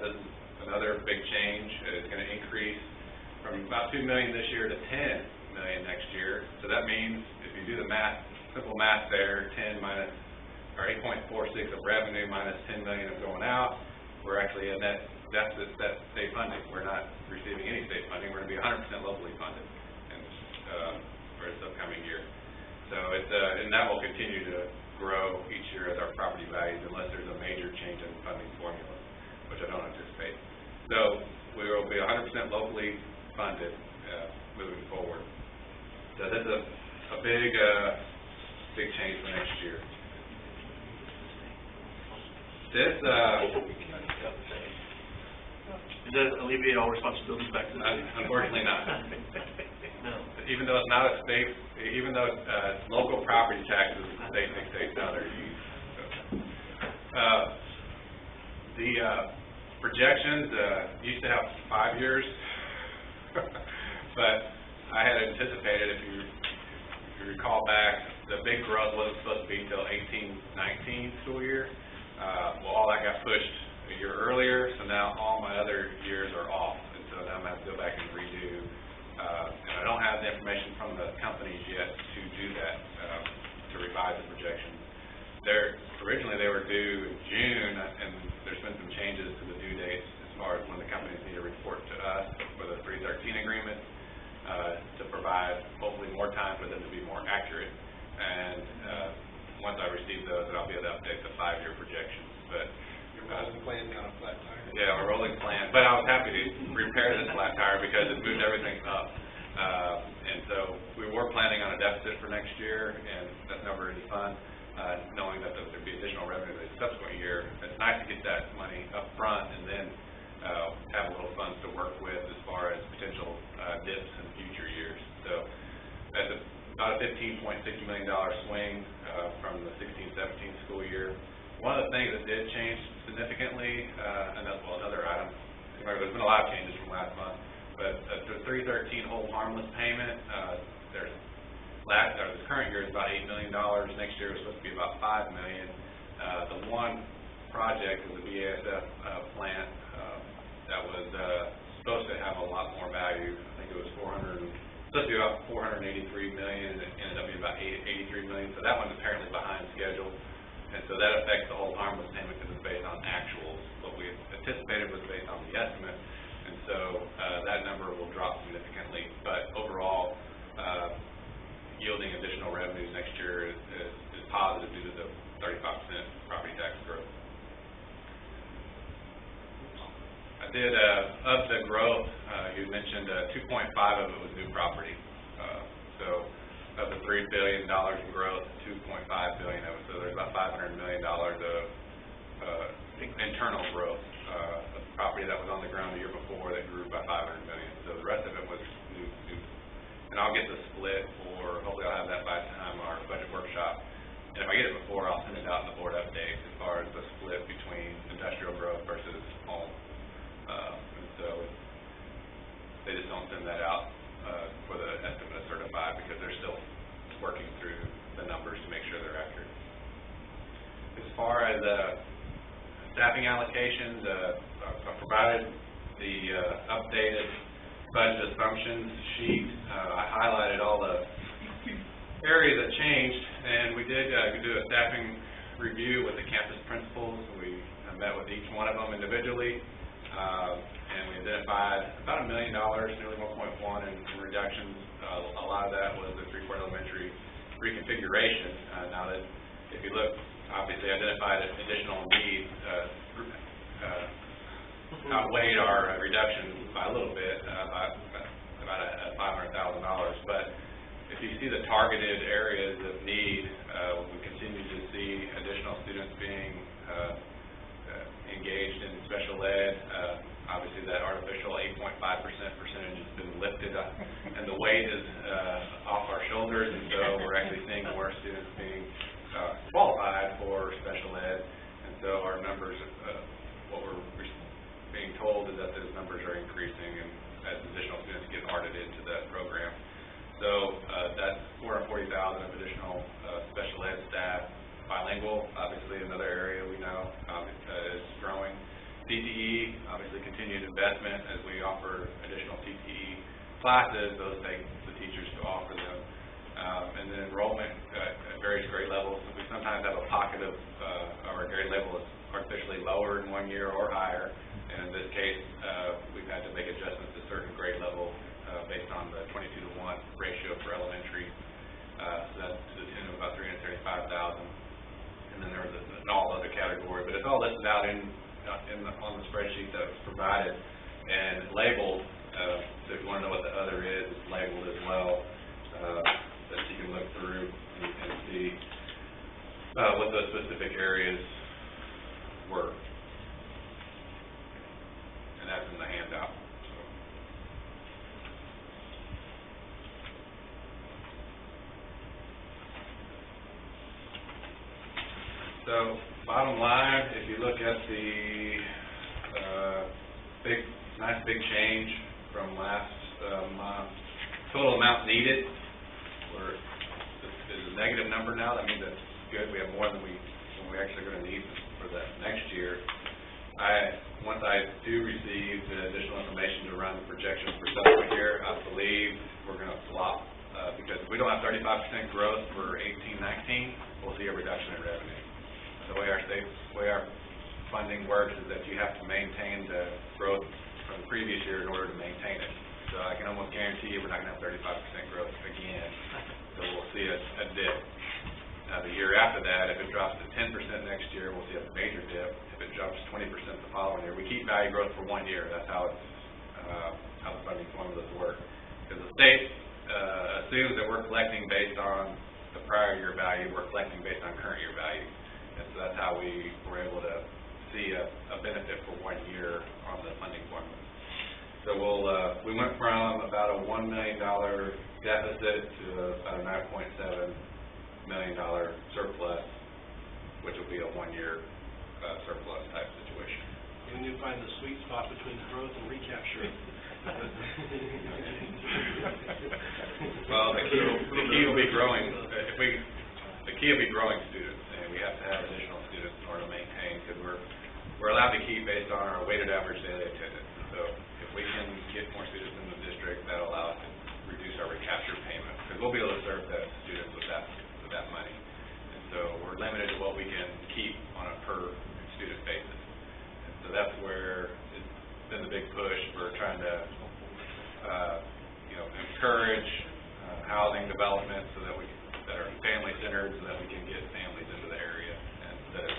this is another big change. It's going to increase from about $2 million this year to $10 million next year. So that means if you do the math, simple math there, 8.46 of revenue minus $10 million of going out, we're actually a net deficit state funding. We're not receiving any state funding. We're going to be 100% locally funded for this upcoming year. So it's and that will continue to grow each year as our property values, unless there's a major change in funding formula, which I don't anticipate. So we will be 100% locally funded moving forward. So that's a big change for next year. This
Does that alleviate all responsibilities back to the city?
Unfortunately not.
No.
Even though it's not a state, even though local property taxes state dictates how they're used. The projections used to have 5 years, but I had anticipated, if you recall back, the big growth wasn't supposed to be until 18-19 school year. Well, all that got pushed a year earlier, so now all my other years are off, and so now I'm going to have to go back and redo. And I don't have the information from the companies yet to do that, to revise the projections. Originally they were due in June, and there's been some changes to the due dates as far as when the companies need to report to us for the 313 agreement, to provide hopefully more time for them to be more accurate. And once I receive those, then I'll be able to update the 5-year projections. But
you're rolling plan down a flat tire.
Yeah, we're rolling plan. But I was happy to repair this flat tire because it moved everything up. And so we were planning on a deficit for next year, and that's never any fun, knowing that there'd be additional revenue the subsequent year. It's nice to get that money up front and then have a little funds to work with as far as potential dips in future years. So that's about a $15.6 million swing from the 16-17 school year. One of the things that did change significantly, another item, there's been a lot of changes from last month, but the 313 hold harmless payment, this current year is about $8 million. Next year is supposed to be about $5 million. The one project is the BASF plant that was supposed to have a lot more value. I think it was supposed to be about $483 million, and it ended up being about $83 million. So that one's apparently behind schedule. And so that affects the hold harmless payment because it's based on actuals. What we anticipated was based on the estimate. And so that number will drop significantly. But overall, yielding additional revenues next year is positive due to the 35% property tax growth. I did, of the growth, you mentioned 2.5 of it was new property. So of the $3 billion in growth, $2.5 billion of it, so there's about $500 million of internal growth of property that was on the ground the year before that grew by $500 million. So the rest of it was new. And I'll get the split, or hopefully I'll have that by the time our budget workshop. And if I get it before, I'll send it out in the board update as far as the split between industrial growth versus home. And so they just don't send that out for the estimate of certified because they're still working through the numbers to make sure they're accurate. As far as staffing allocations, I provided the updated budget assumptions sheet. I highlighted all the areas that changed, and we did do a staffing review with the campus principals. We met with each one of them individually, and we identified about $1 million, nearly 1.1 in reductions. A lot of that was the Shreveport Elementary reconfiguration. Now that, if you look, obviously identified additional needs, outweighed our reduction by a little bit, about $500,000. But if you see the targeted areas of need, we continue to see additional students being engaged in special ed. Obviously, that artificial 8.5% percentage has been lifted up, and the weight is off our shoulders, and so we're actually seeing more students being qualified for special ed, and so our numbers, what we're being told is that those numbers are increasing, and as additional students get arted into that program. So that's 440,000 of additional special ed staff. Bilingual, obviously another area we know is growing. TTE, obviously continued investment as we offer additional TTE classes. Those take the teachers to offer them. And then enrollment at various grade levels. We sometimes have a pocket of our grade level is artificially lower in 1 year or higher. And in this case, we've had to make adjustments to certain grade levels based on the 22-to-1 ratio for elementary. So that's to the tune of about $375,000. And then there's an all other category, but it's all listed out on the spreadsheet that was provided and labeled. So if you want to know what the other is, it's labeled as well, that you can look through and see what those specific areas were. And that's in the handout. So bottom line, if you look at the nice big change from last month, total amount needed, is a negative number now. That means that's good. We have more than we actually are going to need for that next year. Once I do receive the additional information to run the projections for subsequent year, I believe we're going to flop because if we don't have 35% growth for 18-19, we'll see a reduction in revenue. The way our funding works is that you have to maintain the growth from the previous year in order to maintain it. So I can almost guarantee you we're not going to have 35% growth again. So we'll see a dip. Now the year after that, if it drops to 10% next year, we'll see a major dip. If it drops 20% the following year, we keep value growth for 1 year. That's how the funding formulas work. Because the state assumes that we're collecting based on the prior year value, we're collecting based on current year value. And so that's how we were able to see a benefit for 1 year on the funding formula. So we went from about a $1 million deficit to about a $9.7 million surplus, which will be a 1 year surplus type situation.
And you find the sweet spot between growth and recapture.
Well, the key will be growing. The key will be growing students, and we have to have additional students in order to maintain, because we're allowed to keep based on our weighted average daily attendance. So if we can get more students in the district, that'll allow us to reduce our recapture payment, because we'll be able to serve the students with that money. And so we're limited to what we can keep on a per student basis. And so that's where it's been the big push for trying to encourage housing development so that that are family centered, so that we can get families into the area, and instead of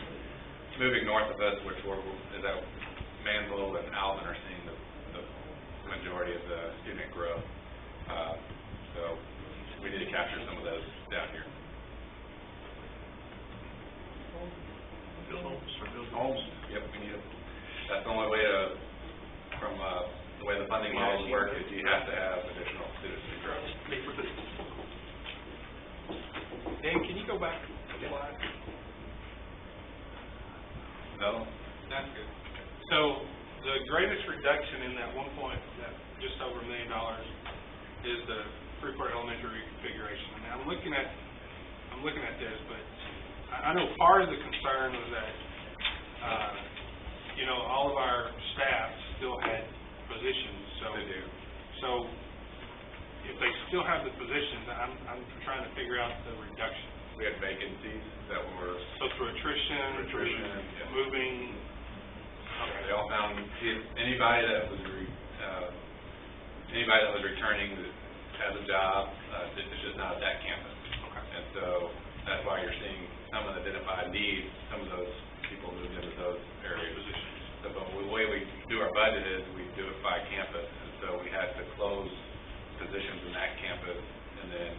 moving north of us, which is out Mansville and Alvin are seeing the majority of the student growth. So we need to capture some of those down here. Homes. Yep, we need them. That's the only way from the way the funding models work is you have to have additional students to grow.
Dan, can you go back a slide?
No?
That's good. So the greatest reduction in that just over $1 million is the Freeport Elementary reconfiguration. I mean, I'm looking at this, but I know part of the concern was that all of our staff still had positions. So
they do.
So if they still have the positions, I'm trying to figure out the reduction.
We had vacancies that were
through attrition,
yeah.
moving.
Okay. They all found anybody that was returning that has a job. It's just not at that campus.
Okay.
And so that's why you're seeing some of the identified needs. Some of those people moved into those area positions. So, but the way we do our budget is we do it by campus, and so we had to close positions in that campus and then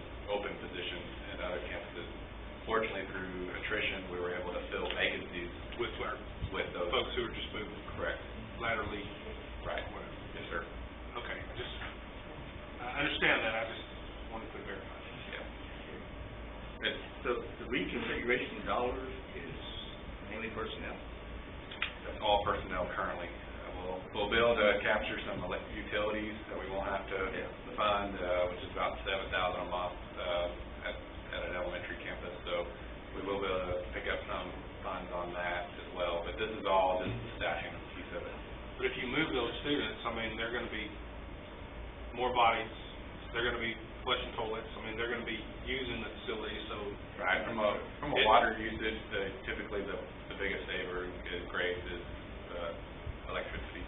properly.
Right. Yes, sir.
Okay, I understand that, I just wanted to verify.
Yeah.
So the reconfiguration dollars is mainly personnel?
That's all personnel currently. We'll be able to capture some utilities that we won't have to fund, which is about $7,000 a month at an elementary campus. So we will be able to pick up some funds on that as well. But this is all just the staffing piece of it.
But if you move those students, I mean, they're going to be more bodies, they're going to be flushing toilets, I mean, they're going to be using the facility, so.
Right, from a water usage, typically the biggest saver is grades is electricity,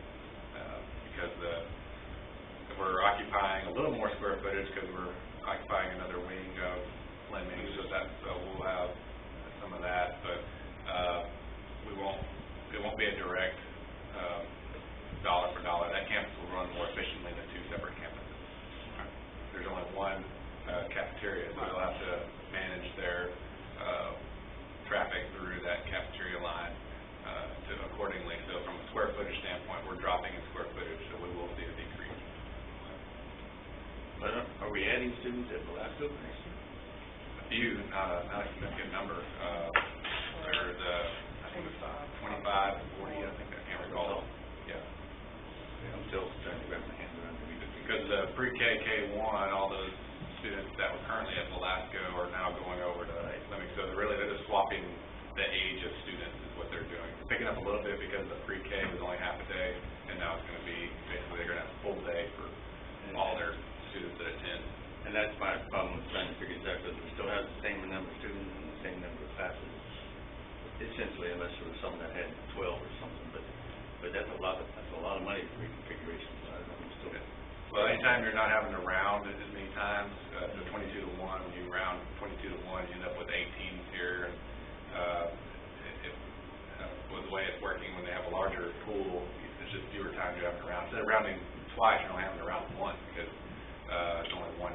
because we're occupying a little more square footage because we're occupying another wing of Fleming, so we'll have some of that, but it won't be a direct dollar for dollar. That campus will run more efficiently than two separate campuses. There's only one cafeteria, so they'll have to manage their traffic through that cafeteria line accordingly. So from a square footage standpoint, we're dropping in square footage, so we will see a decrease.
But are we adding students at Velasco next year?
A few, not a significant number. There's I think it's 25, 40, I think, I can't recall. Yeah.
I'm still trying to wrap my hands around it.
Because pre-K, K1, all those students that were currently at Velasco are now going over to Fleming. So they're just swapping the age of students is what they're doing. Picking up a little bit because the pre-K was only half a day, and now it's going to be, basically they're going to have a full day for all their students that attend.
And that's my problem with trying to figure this out, because we still have the same number of students and the same number of classes, essentially, unless there was some that had 12 or something, but that's a lot of money for reconfiguration, so I don't know, still.
Well, anytime you're not having to round as many times, so 22 to 1, when you round 22 to 1, you end up with 18s here, and with the way it's working, when they have a larger pool, it's just fewer times you're having to round. Instead of rounding twice, you're only having to round once, because it's only one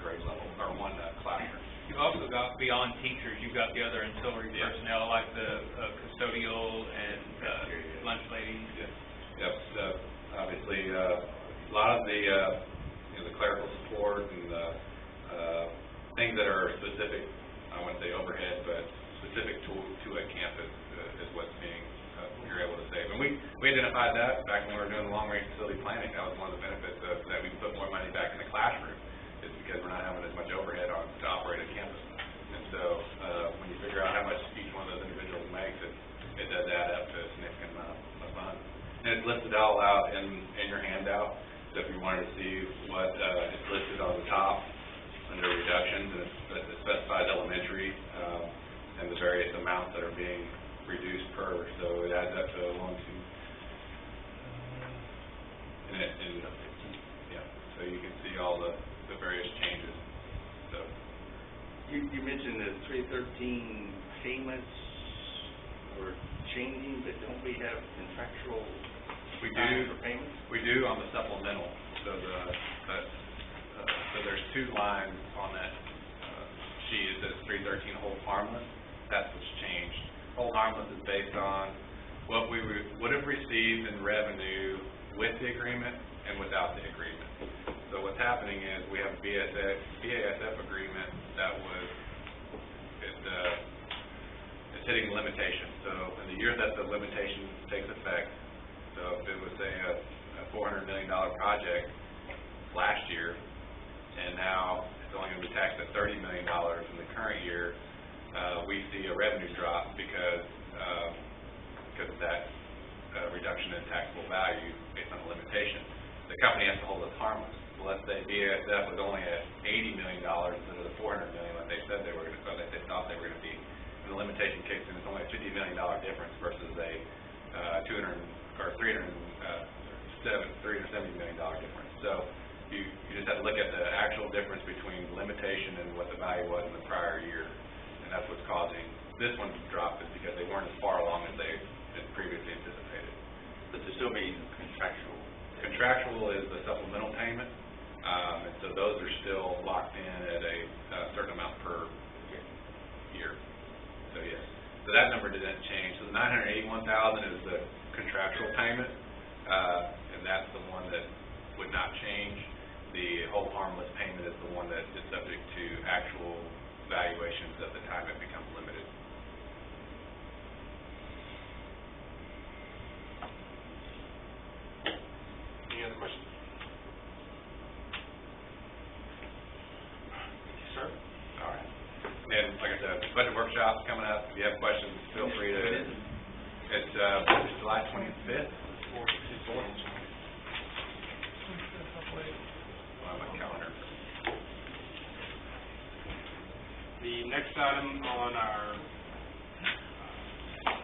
grade level, or one classroom.
You've also got, beyond teachers, you've got the other ancillary personnel, like the custodial and lunch ladies.
Yep. Obviously, a lot of the the clerical support and the things that are specific, I wouldn't say overhead, but specific to a campus is what's being you're able to save. And we identified that back when we were doing the long-range facility planning. That was one of the benefits of that we put more money back in the classroom, is because we're not having as much overhead to operate a campus. And so when you figure out how much each one of those individuals makes, it does add up to a significant amount of funds. And it's listed all out in your handout. So if you wanted to see what it's listed on the top under reductions, and it specifies elementary and the various amounts that are being reduced per. So it adds up to 1, 2, and so you can see all the various changes. So
you mentioned the 313 payments were changing, but don't we have contractual times for payments?
We do on the supplemental. So so there's two lines on that sheet. It says 313 hold harmless. That's what's changed. Hold harmless is based on what we would have received in revenue with the agreement and without the agreement. So what's happening is we have a BASF agreement that it's hitting the limitation. So in the year that the limitation takes effect, so if it was say a $400 million project last year, and now it's only going to be taxed at $30 million in the current year, we see a revenue drop because of that reduction in taxable value based on the limitation. The company has to hold us harmless. So let's say BASF was only at $80 million instead of the $400 million that they said they were, or that they thought they were going to be. And the limitation kicks in, it's only a $50 million difference versus a $370 million difference. So you just have to look at the actual difference between the limitation and what the value was in the prior year. And that's what's causing this one to drop, is because they weren't as far along as they had previously anticipated.
But they're still being contractual.
Contractual is the supplemental payment, and so those are still locked in at a certain amount per year. So yes, so that number didn't change. So the $981,000 is the contractual payment. and that's the one that would not change. The whole harmless payment is the one that is subject to actual valuations at the time it becomes limited.
Any other questions? Sir?
All right. And like I said, budget workshop's coming up. If you have questions, feel free to. It's July 25th. On my calendar.
The next item on our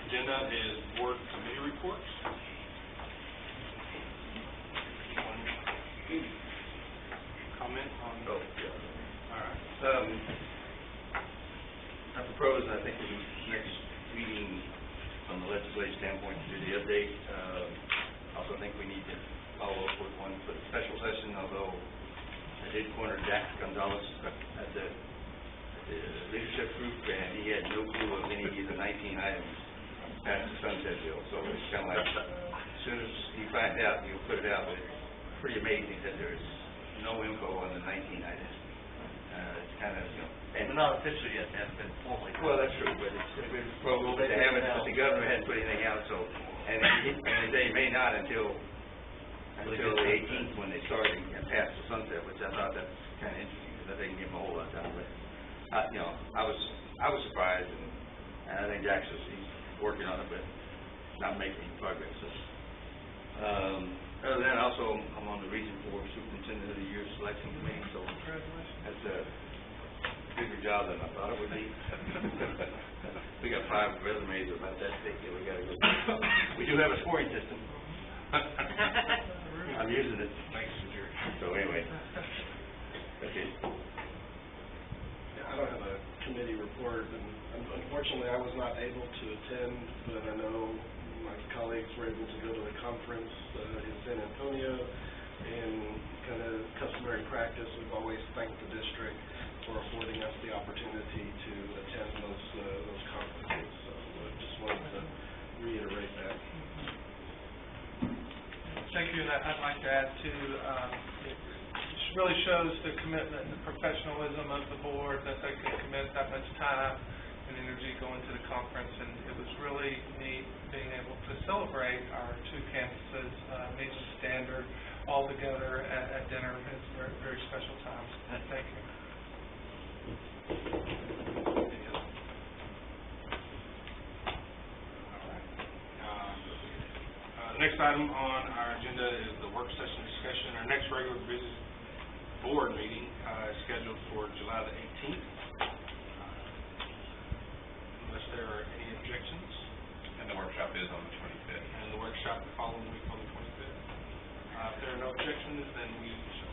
agenda is board committee reports. Comment on?
Oh, yeah.
All right.
I propose, I think, in the next meeting, from the legislative standpoint, to do the update. Also think we need to follow up with one for the special session, although I did corner Jack Gonzalez at the leadership group, and he had no clue of any of the 19 items past the sunset bill. So it's kind of like, as soon as you find out, you'll put it out. But it's pretty amazing that there's no info on the 19 items. It's kind of,
And not official yet, they haven't been formally.
well, that's true, but it's probably, they haven't, the governor hadn't put anything out, so, and they may not until the 18th when they start and pass the sunset, which I thought that's kind of interesting, because I didn't give them a whole lot of time, but, I was surprised, and I think Jack's he's working on it, but not making any progress, so. Other than that, also, I'm on the Region 4 Superintendent of the Year Selection Committee, so. Congratulations. That's a bigger job than I thought it would be. We got 5 resumes about that thick that we gotta go through. We do have a scoring system. I'm using it.
Thanks, Jerry.
So anyway, that's it.
Yeah, I don't have a committee report, and unfortunately, I was not able to attend, but I know my colleagues were able to go to the conference in San Antonio, and kind of customary practice, we've always thanked the district for affording us the opportunity to attend those conferences. So just wanted to reiterate that.
Thank you, and I'd like to add too, it really shows the commitment and the professionalism of the board that they could commit that much time and energy going to the conference, and it was really neat being able to celebrate our 2 campuses meeting standard all together at dinner. It's very, very special times. Thank you.
The next item on our agenda is the work session discussion. Our next regular business board meeting is scheduled for July the 18th. Unless there are any objections.
And the workshop is on the 25th.
And the workshop the following week on the 25th. If there are no objections, then we shall